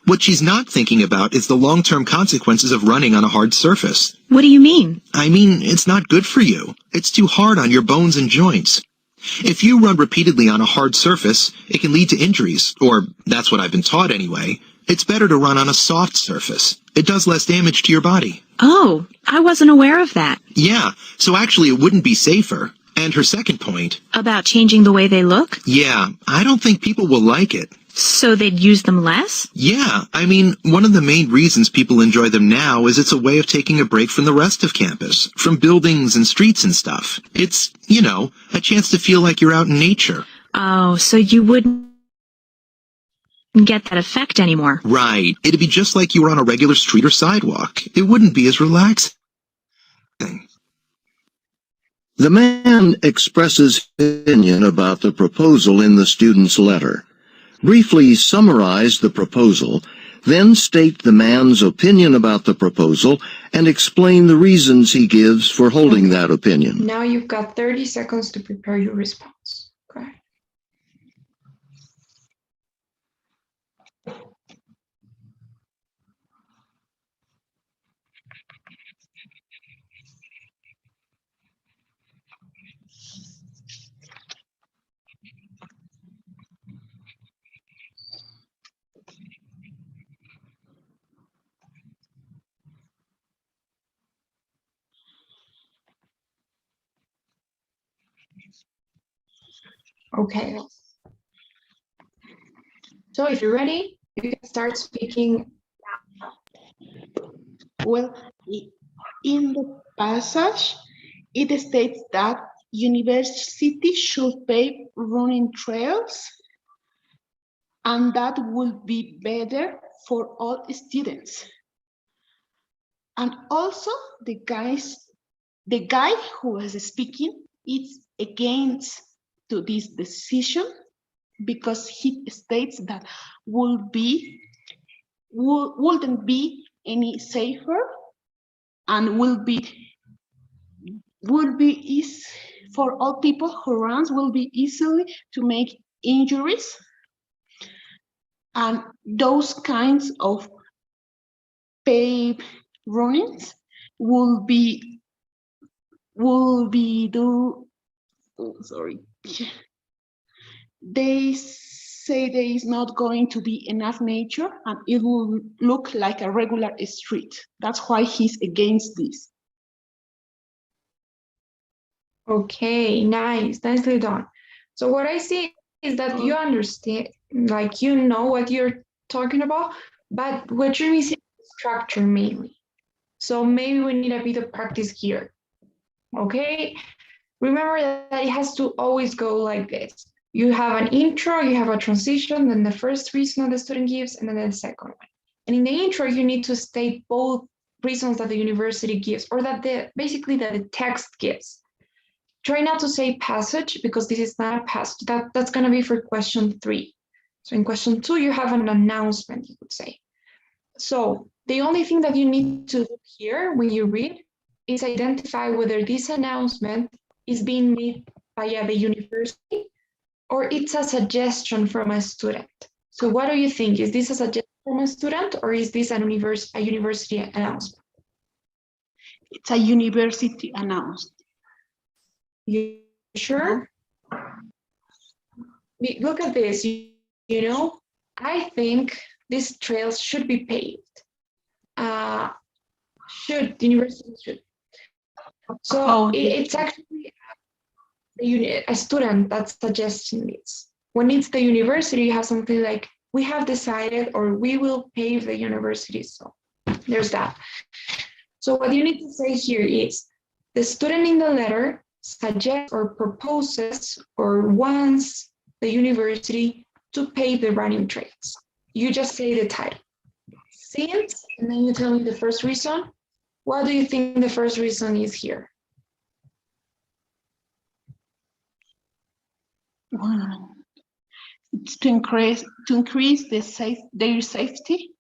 Speaker 6: What she's not thinking about is the long-term consequences of running on a hard surface.
Speaker 5: What do you mean?
Speaker 6: I mean, it's not good for you. It's too hard on your bones and joints. If you run repeatedly on a hard surface, it can lead to injuries, or that's what I've been taught anyway. It's better to run on a soft surface. It does less damage to your body.
Speaker 5: Oh, I wasn't aware of that.
Speaker 6: Yeah, so actually it wouldn't be safer. And her second point.
Speaker 5: About changing the way they look?
Speaker 6: Yeah, I don't think people will like it.
Speaker 5: So they'd use them less?
Speaker 6: Yeah, I mean, one of the main reasons people enjoy them now is it's a way of taking a break from the rest of campus, from buildings and streets and stuff. It's, you know, a chance to feel like you're out in nature.
Speaker 5: Oh, so you wouldn't get that effect anymore.
Speaker 6: Right. It'd be just like you were on a regular street or sidewalk. It wouldn't be as relaxing.
Speaker 4: The man expresses his opinion about the proposal in the student's letter. Briefly summarize the proposal, then state the man's opinion about the proposal and explain the reasons he gives for holding that opinion.
Speaker 2: Now you've got 30 seconds to prepare your response. Okay. Okay. So if you're ready, you can start speaking.
Speaker 8: Well, in the passage, it states that universities should pave running trails, and that would be better for all students. And also, the guys the guy who is speaking is against to this decision because he states that wouldn't be any safer and will be easy for all people who runs will be easily to make injuries, and those kinds of paved runnings will be they say there is not going to be enough nature and it will look like a regular street. That's why he's against this.
Speaker 2: Okay, nice, nicely done. So what I see is that you understand, like you know what you're talking about, but what you're missing is structure mainly. So maybe we need a bit of practice here. Okay, remember that it has to always go like this. You have an intro, you have a transition, then the first reason the student gives, and then the second one. And in the intro, you need to state both reasons that the university gives, or that basically that the text gives. Try not to say passage, because this is not a passage. That's going to be for question 3. So in question 2, you have an announcement, you could say. So the only thing that you need to do here when you read is identify whether this announcement is being made by the university or it's a suggestion from a student. So what do you think? Is this a suggestion from a student or is this a university announcement?
Speaker 8: It's a university announcement.
Speaker 2: You sure? Look at this, you know, I think these trails should be paved. The university should. So it's actually a student that's suggesting this. When it's the university, you have something like, we have decided, or we will pave the university. So there's that. So what you need to say here is, the student in the letter suggests or proposes or wants the university to pave the running trails. You just say the title. Since, and then you tell me the first reason. What do you think the first reason is here?
Speaker 8: It's to increase their safety.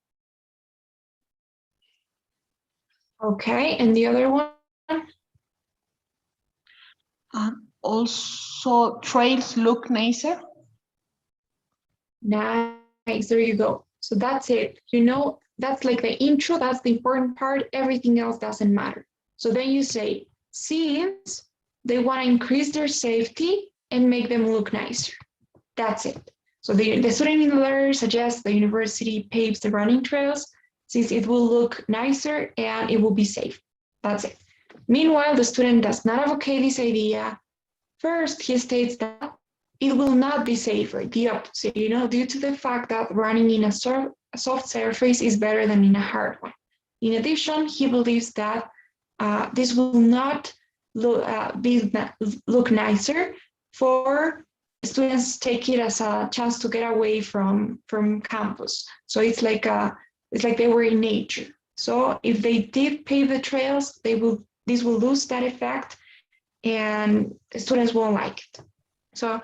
Speaker 2: Okay, and the other one?
Speaker 8: Also, trails look nicer.
Speaker 2: Nice, there you go. So that's it. You know, that's like the intro, that's the important part. Everything else doesn't matter. So then you say, since they want to increase their safety and make them look nicer. That's it. So the student in the letter suggests the university paves the running trails since it will look nicer and it will be safe. That's it. Meanwhile, the student does not advocate this idea. First, he states that it will not be safer, the opposite, you know, due to the fact that running in a soft surface is better than in a hard one. In addition, he believes that this will not look nicer for students take it as a chance to get away from campus. So it's like they were in nature. So if they did pave the trails, this will lose that effect and the students won't like it. So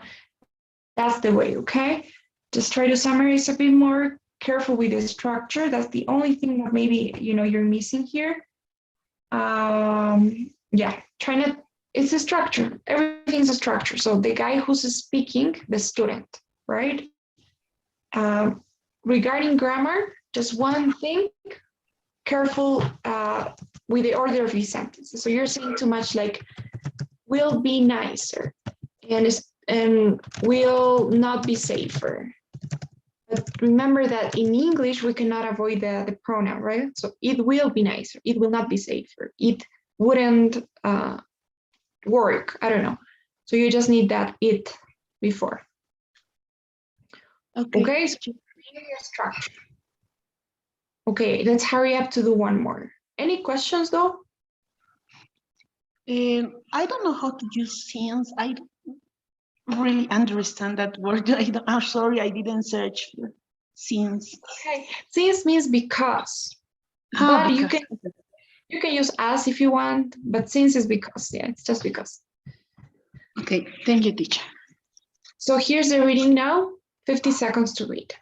Speaker 2: that's the way, okay? Just try to summarize a bit more, careful with the structure. That's the only thing that maybe, you know, you're missing here. Yeah, it's a structure. Everything's a structure. So the guy who's speaking, the student, right? Regarding grammar, just one thing, careful with the order of these sentences. So you're saying too much like, will be nicer and will not be safer. But remember that in English, we cannot avoid the pronoun, right? So it will be nicer, it will not be safer, it wouldn't work, I don't know. So you just need that it before. Okay, so structure. Okay, let's hurry up to do one more. Any questions though?
Speaker 8: I don't know how to use since. I don't really understand that word. I'm sorry, I didn't search for since.
Speaker 2: Okay, since means because.
Speaker 8: But
Speaker 2: But You can use as if you want, but since is because, yeah, it's just because.
Speaker 8: Okay, thank you, teacher.
Speaker 2: So here's the reading now, 50 seconds to read.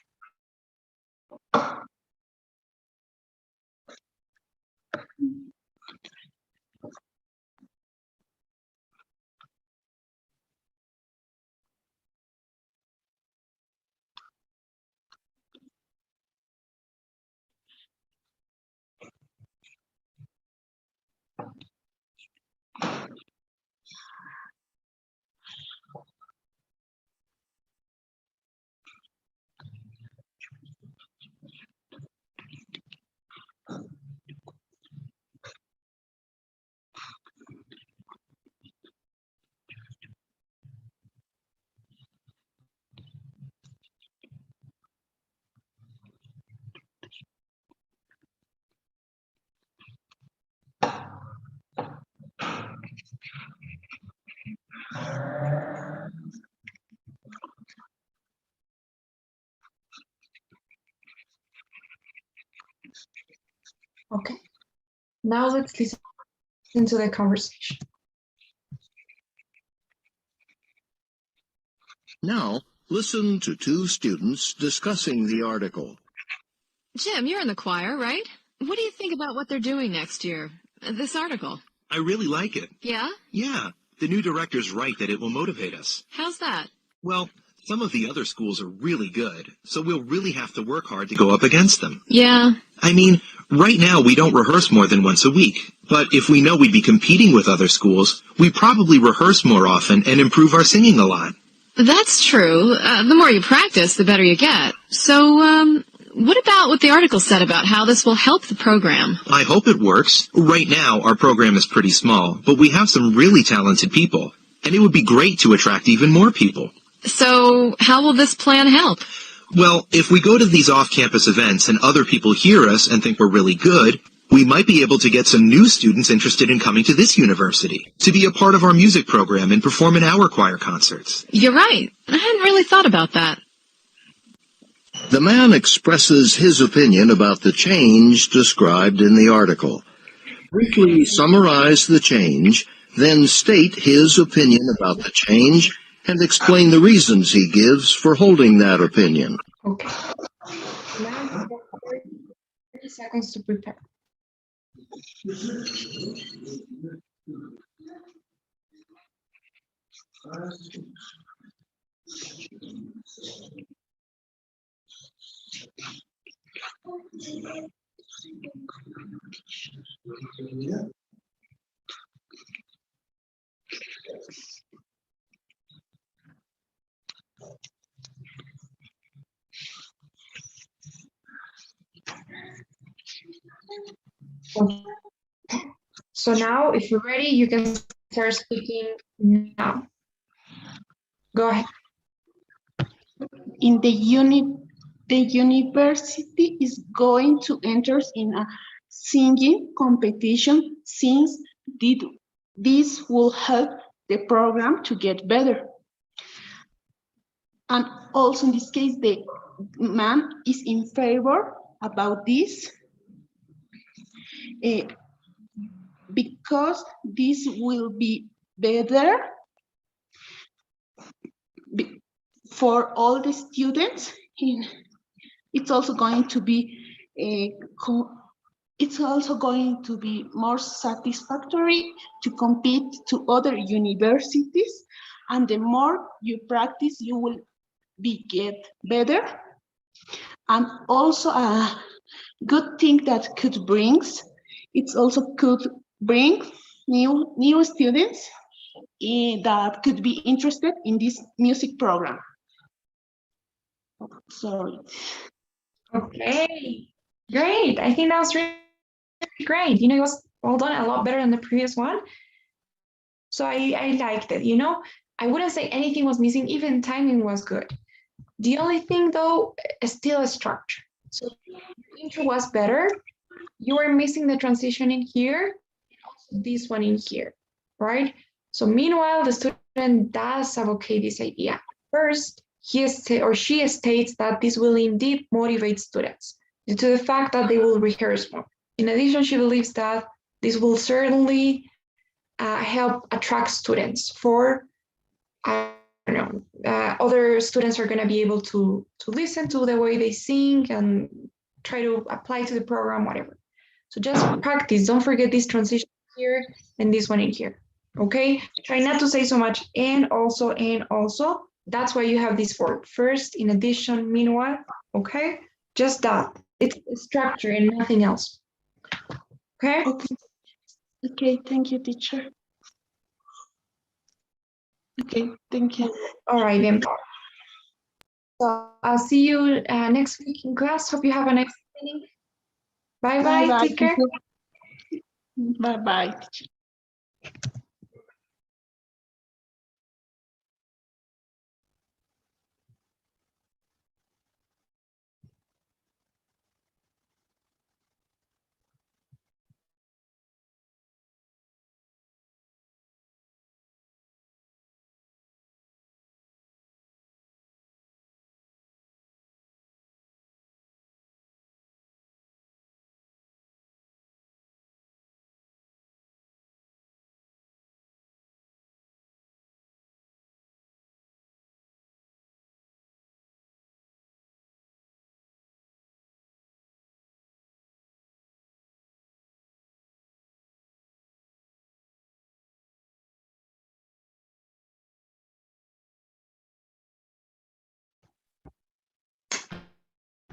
Speaker 2: Okay, now let's listen to the conversation.
Speaker 4: Now, listen to two students discussing the article.
Speaker 7: Jim, you're in the choir, right? What do you think about what they're doing next year? This article.
Speaker 6: I really like it.
Speaker 7: Yeah?
Speaker 6: Yeah, the new director's right that it will motivate us.
Speaker 7: How's that?
Speaker 6: Well, some of the other schools are really good, so we'll really have to work hard to go up against them.
Speaker 7: Yeah.
Speaker 6: I mean, right now we don't rehearse more than once a week, but if we know we'd be competing with other schools, we probably rehearse more often and improve our singing a lot.
Speaker 7: That's true. The more you practice, the better you get. So, what about what the article said about how this will help the program?
Speaker 6: I hope it works. Right now, our program is pretty small, but we have some really talented people, and it would be great to attract even more people.
Speaker 7: So, how will this plan help?
Speaker 6: Well, if we go to these off-campus events and other people hear us and think we're really good, we might be able to get some new students interested in coming to this university, to be a part of our music program and perform in our choir concerts.
Speaker 7: You're right. I hadn't really thought about that.
Speaker 4: The man expresses his opinion about the change described in the article. Briefly summarize the change, then state his opinion about the change and explain the reasons he gives for holding that opinion.
Speaker 2: Okay. Now you have 30 seconds to prepare. So now, if you're ready, you can start speaking now. Go ahead.
Speaker 8: In the university is going to enter in a singing competition since this will help the program to get better. And also in this case, the man is in favor about this because this will be better for all the students. It's also going to be more satisfactory to compete to other universities, and the more you practice, you will get better. And also a good thing that could bring new students that could be interested in this music program. Sorry.
Speaker 2: Okay, great. I think that was really great. It was well done, a lot better than the previous one. So I liked it, I wouldn't say anything was missing, even timing was good. The only thing though is still a structure. So the intro was better. You were missing the transition in here, and also this one in here, right? So meanwhile, the student does advocate this idea. First, he or she states that this will indeed motivate students due to the fact that they will rehearse more. In addition, she believes that This will certainly help attract students for, I don't know, other students are going to be able to listen to the way they sing and try to apply to the program, whatever. So just practice. Don't forget this transition here and this one in here. Okay? Try not to say so much and also, and also. That's why you have this for first, in addition, meanwhile. Okay? Just that. It's structure and nothing else. Okay?
Speaker 8: Okay. Okay, thank you, teacher. Okay, thank you.
Speaker 2: All right, then. So I'll see you next week in class. Hope you have a nice evening. Bye-bye.
Speaker 8: Bye-bye,
Speaker 2: Take care.
Speaker 8: Bye-bye, teacher.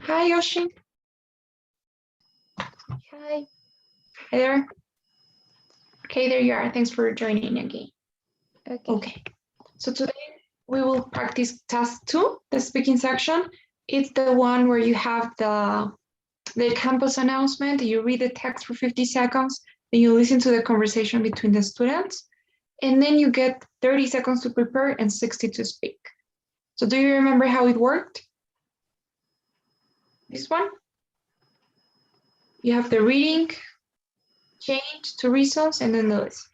Speaker 2: Hi, Yoshi.
Speaker 3: Hi.
Speaker 2: Hi there. Okay, there you are. Thanks for joining again.
Speaker 3: Okay.
Speaker 2: Okay. So today we will practice task 2, the speaking section. It's the one where you have the campus announcement. You read the text for 50 seconds, then you listen to the conversation between the students, and then you get 30 seconds to prepare and 60 to speak. So do you remember how it worked? This one? You have the reading, change to results, and then the listen.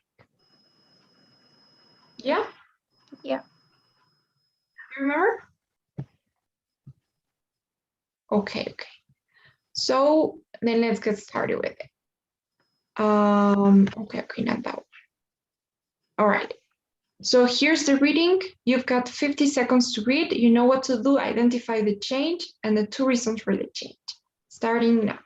Speaker 2: Yeah?
Speaker 3: Yeah.
Speaker 2: You remember? Okay. So then let's get started with it. Okay, not that one. All right. So here's the reading. You've got 50 seconds to read. You know what to do. Identify the change and the 2 reasons for the change. Starting now.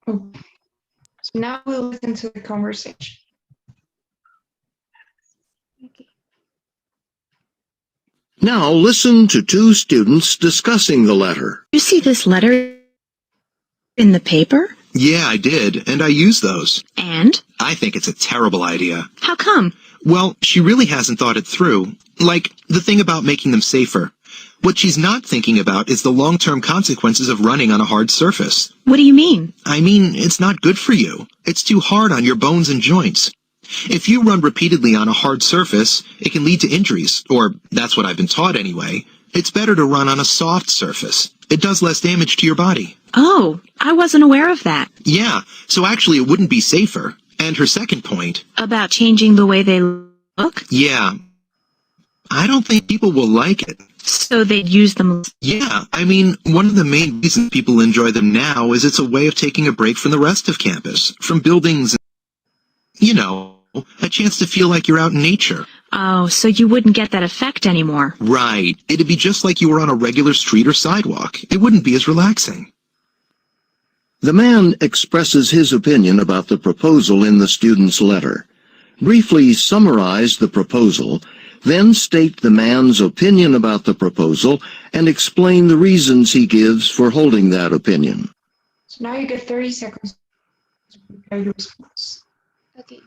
Speaker 2: Okay. So now we'll listen to the conversation.
Speaker 3: Okay.
Speaker 4: Now listen to 2 students discussing the letter.
Speaker 5: You see this letter in the paper?
Speaker 6: Yeah, I did, and I use those.
Speaker 5: And?
Speaker 6: I think it's a terrible idea.
Speaker 5: How come?
Speaker 6: Well, she really hasn't thought it through. Like, the thing about making them safer. What she's not thinking about is the long-term consequences of running on a hard surface.
Speaker 5: What do you mean?
Speaker 6: I mean, it's not good for you. It's too hard on your bones and joints. If you run repeatedly on a hard surface, it can lead to injuries, or that's what I've been taught anyway. It's better to run on a soft surface. It does less damage to your body.
Speaker 5: Oh, I wasn't aware of that.
Speaker 6: Yeah, so actually it wouldn't be safer. And her second point...
Speaker 5: About changing the way they look?
Speaker 6: Yeah. I don't think people will like it.
Speaker 5: So they'd use them.
Speaker 6: Yeah, I mean, one of the main reasons people enjoy them now is it's a way of taking a break from the rest of campus, from buildings, you know, a chance to feel like you're out in nature.
Speaker 5: Oh, so you wouldn't get that effect anymore.
Speaker 6: Right. It'd be just like you were on a regular street or sidewalk. It wouldn't be as relaxing.
Speaker 4: The man expresses his opinion about the proposal in the student's letter. Briefly summarize the proposal, then state the man's opinion about the proposal and explain the reasons he gives for holding that opinion.
Speaker 2: So now you get 30 seconds to prepare your response.
Speaker 9: Okay.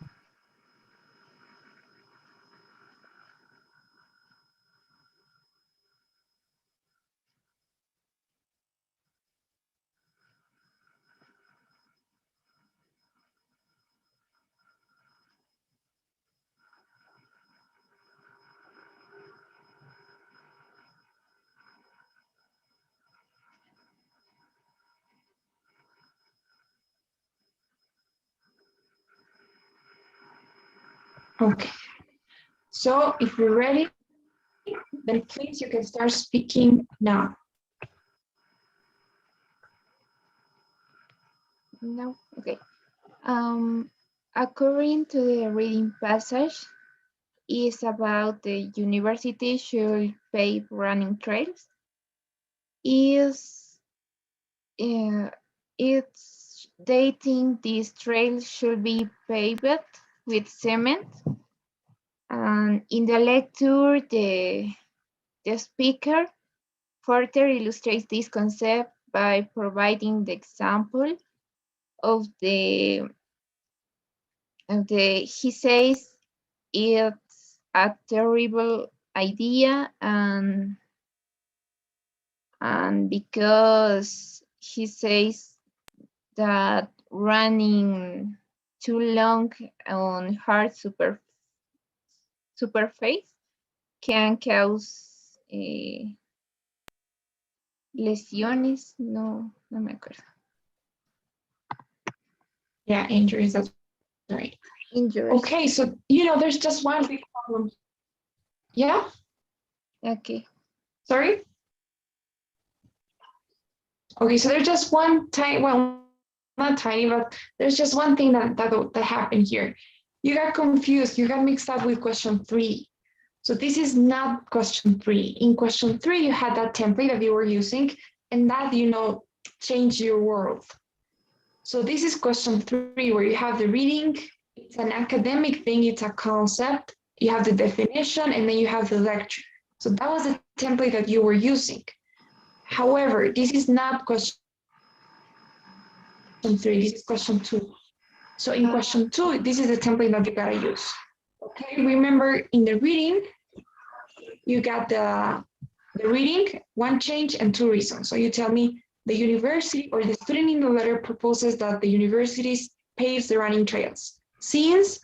Speaker 2: Okay. So if you're ready, then please you can start speaking now.
Speaker 9: No. Okay. According to the reading passage, is about the university should pave running trails. Is it's stating these trails should be paved with cement. And in the lecture, the speaker further illustrates this concept by providing the example of he says it's a terrible idea and because he says that running too long on hard surface can cause lesiones, no me acuerdo.
Speaker 2: Yeah, injuries, that's right.
Speaker 9: Injuries.
Speaker 2: Okay, so there's just one big problem. Yeah?
Speaker 9: Okay.
Speaker 2: Sorry? Okay, so there's just one tiny, well, not tiny, but there's just one thing that happened here. You got confused, you got mixed up with question 3. So this is not question 3. In question 3, you had that template that you were using, and that, changed your world. So this is question 3, where you have the reading. It's an academic thing, it's a concept. You have the definition, and then you have the lecture. So that was the template that you were using. However, this is not question 3, this is question 2. So in question 2, this is the template that you gotta use. Okay, remember in the reading, you got the reading, 1 change and 2 reasons. So you tell me the university or the student in the letter proposes that the university paves the running trails, since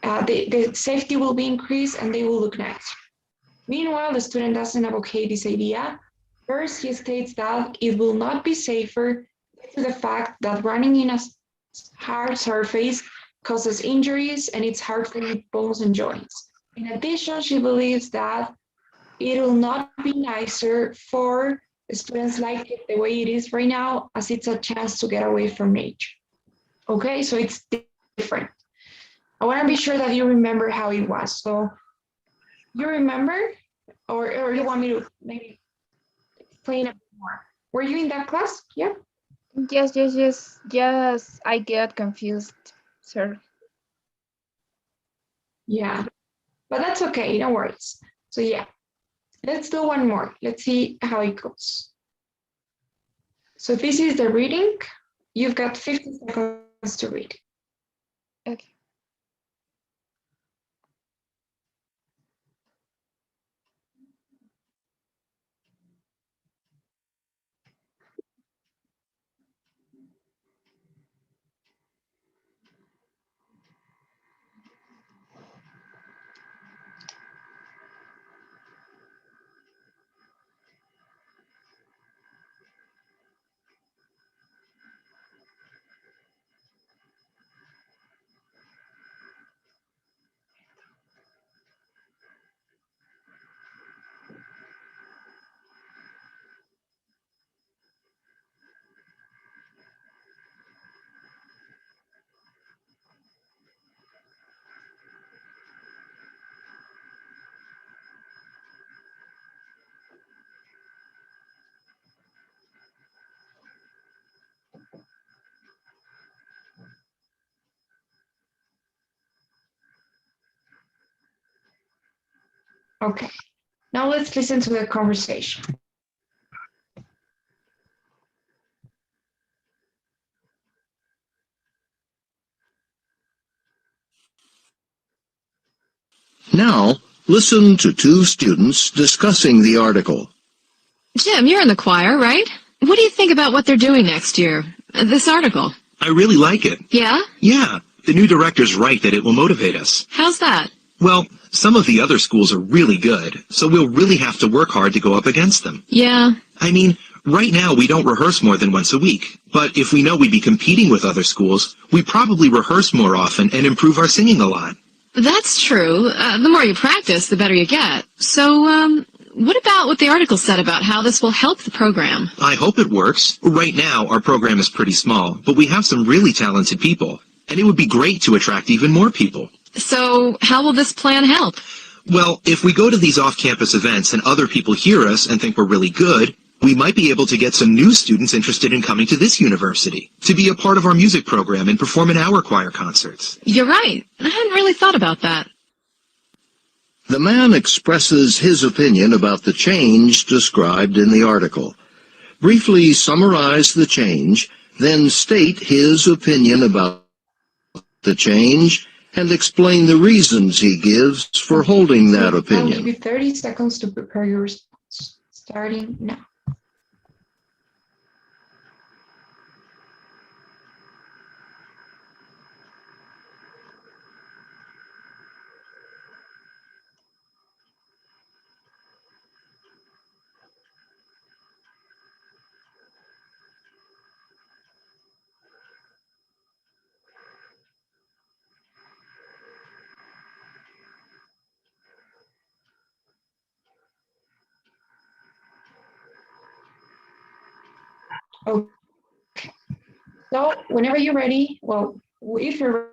Speaker 2: the safety will be increased and they will look nice. Meanwhile, the student doesn't advocate this idea. First, he states that it will not be safer due to the fact that running in a hard surface causes injuries and it's hard for bones and joints. In addition, she believes that it will not be nicer for students like it the way it is right now, as it's a chance to get away from nature. Okay, so it's different. I want to be sure that you remember how it was. So you remember, or you want me to maybe explain a bit more? Were you in that class? Yeah.
Speaker 9: Yes. I get confused, sir.
Speaker 2: Yeah, but that's okay. No worries. So yeah, let's do one more. Let's see how it goes. So this is the reading. You've got 50 seconds to read.
Speaker 9: Okay.
Speaker 2: Okay, now let's listen to the conversation.
Speaker 4: Now, listen to two students discussing the article.
Speaker 7: Jim, you're in the choir, right? What do you think about what they're doing next year? This article.
Speaker 6: I really like it.
Speaker 7: Yeah?
Speaker 6: Yeah, the new director's right that it will motivate us.
Speaker 7: How's that?
Speaker 6: Well, some of the other schools are really good, so we'll really have to work hard to go up against them.
Speaker 7: Yeah.
Speaker 6: I mean, right now we don't rehearse more than once a week, but if we know we'd be competing with other schools, we probably rehearse more often and improve our singing a lot.
Speaker 7: That's true. The more you practice, the better you get. So, what about what the article said about how this will help the program?
Speaker 6: I hope it works. Right now, our program is pretty small, but we have some really talented people, and it would be great to attract even more people.
Speaker 7: So, how will this plan help?
Speaker 6: Well, if we go to these off-campus events and other people hear us and think we're really good, we might be able to get some new students interested in coming to this university, to be a part of our music program and perform in our choir concerts.
Speaker 7: You're right. I hadn't really thought about that.
Speaker 4: The man expresses his opinion about the change described in the article. Briefly summarize the change, then state his opinion about the change and explain the reasons he gives for holding that
Speaker 2: I'll give
Speaker 4: opinion.
Speaker 2: you 30 seconds to prepare your response, starting now. Okay. So whenever you're ready, well, if you're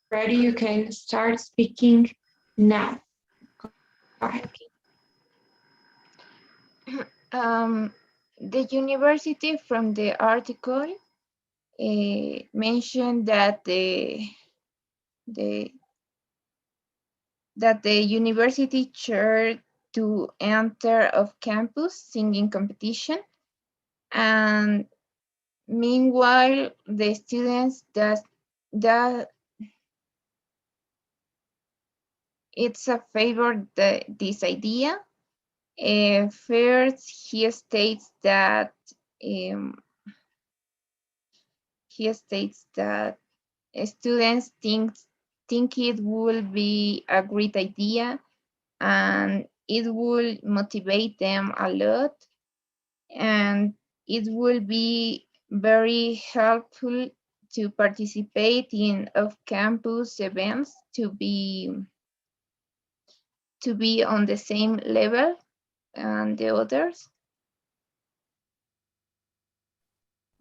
Speaker 2: ready, you can start speaking now. Go ahead.
Speaker 9: The university from the article mentioned that the university chose to enter off campus singing competition, and meanwhile the students that it's a favor this idea. First, he states that students think it will be a great idea and it will motivate them a lot, and it will be very helpful to participate in off-campus events to be on the same level and the others.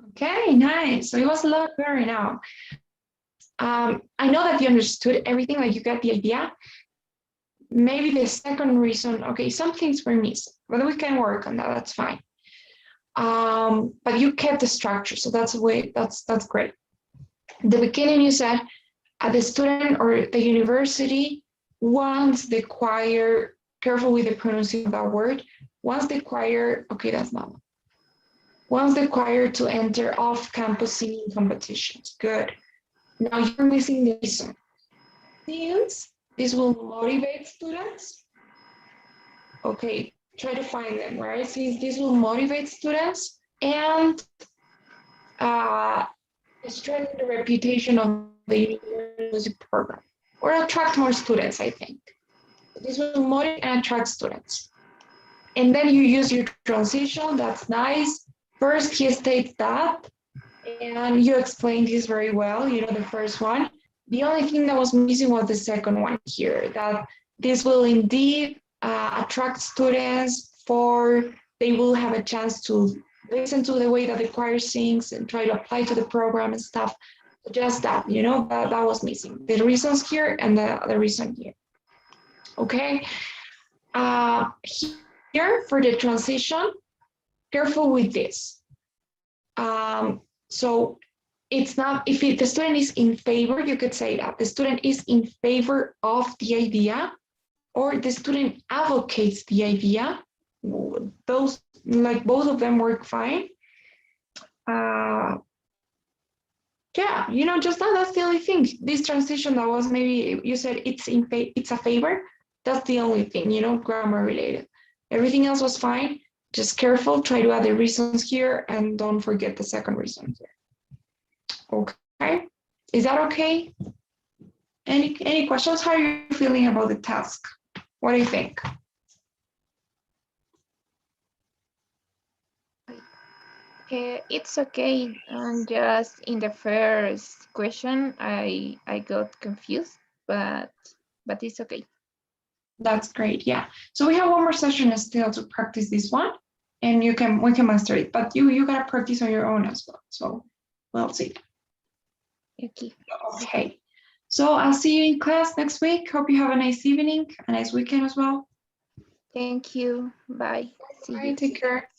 Speaker 2: Okay, nice. So it was a lot better now. I know that you understood everything, like you got the idea. Maybe the second reason, okay, some things were missing, but we can work on that, that's fine. But you kept the structure, so that's great. The beginning you said, the student or the university wants the choir, careful with the pronunciation of that word, wants the choir, okay, that's not, wants the choir to enter off-campus singing competitions. Good. Now you're missing the reason. Since this will motivate students, okay, try to find them, right? Since this will motivate students and strengthen the reputation of the music program, or attract more students, I think. This will motivate and attract students. And then you use your transition, that's nice. First, he states that, and you explained this very well, you know, the first one. The only thing that was missing was the second one here, that this will indeed attract students, they will have a chance to listen to the way that the choir sings and try to apply to the program and stuff. Just that, you know, that was missing. The reasons here and the reason here. Okay. Here for the transition, careful with this. So it's not, if the student is in favor, you could say that the student is in favor of the idea, or the student advocates the idea. Those, like both of them work fine. Yeah, you know, just that's the only thing. This transition that was maybe you said it's a favor. That's the only thing, you know, grammar related. Everything else was fine. Just careful, try to add the reasons here and don't forget the second reason here. Okay, is that okay? Any questions? How are you feeling about the task? What do you think?
Speaker 9: It's okay. And just in the first question, I got confused, but it's okay.
Speaker 2: That's great. Yeah. So we have one more session still to practice this one, and we can master it. But you gotta practice on your own as well. So we'll see.
Speaker 9: Okay.
Speaker 2: Okay. So I'll see you in class next week. Hope you have a nice evening, a nice weekend as well.
Speaker 9: Thank you. Bye. See
Speaker 2: Bye.
Speaker 9: you.
Speaker 2: Take care.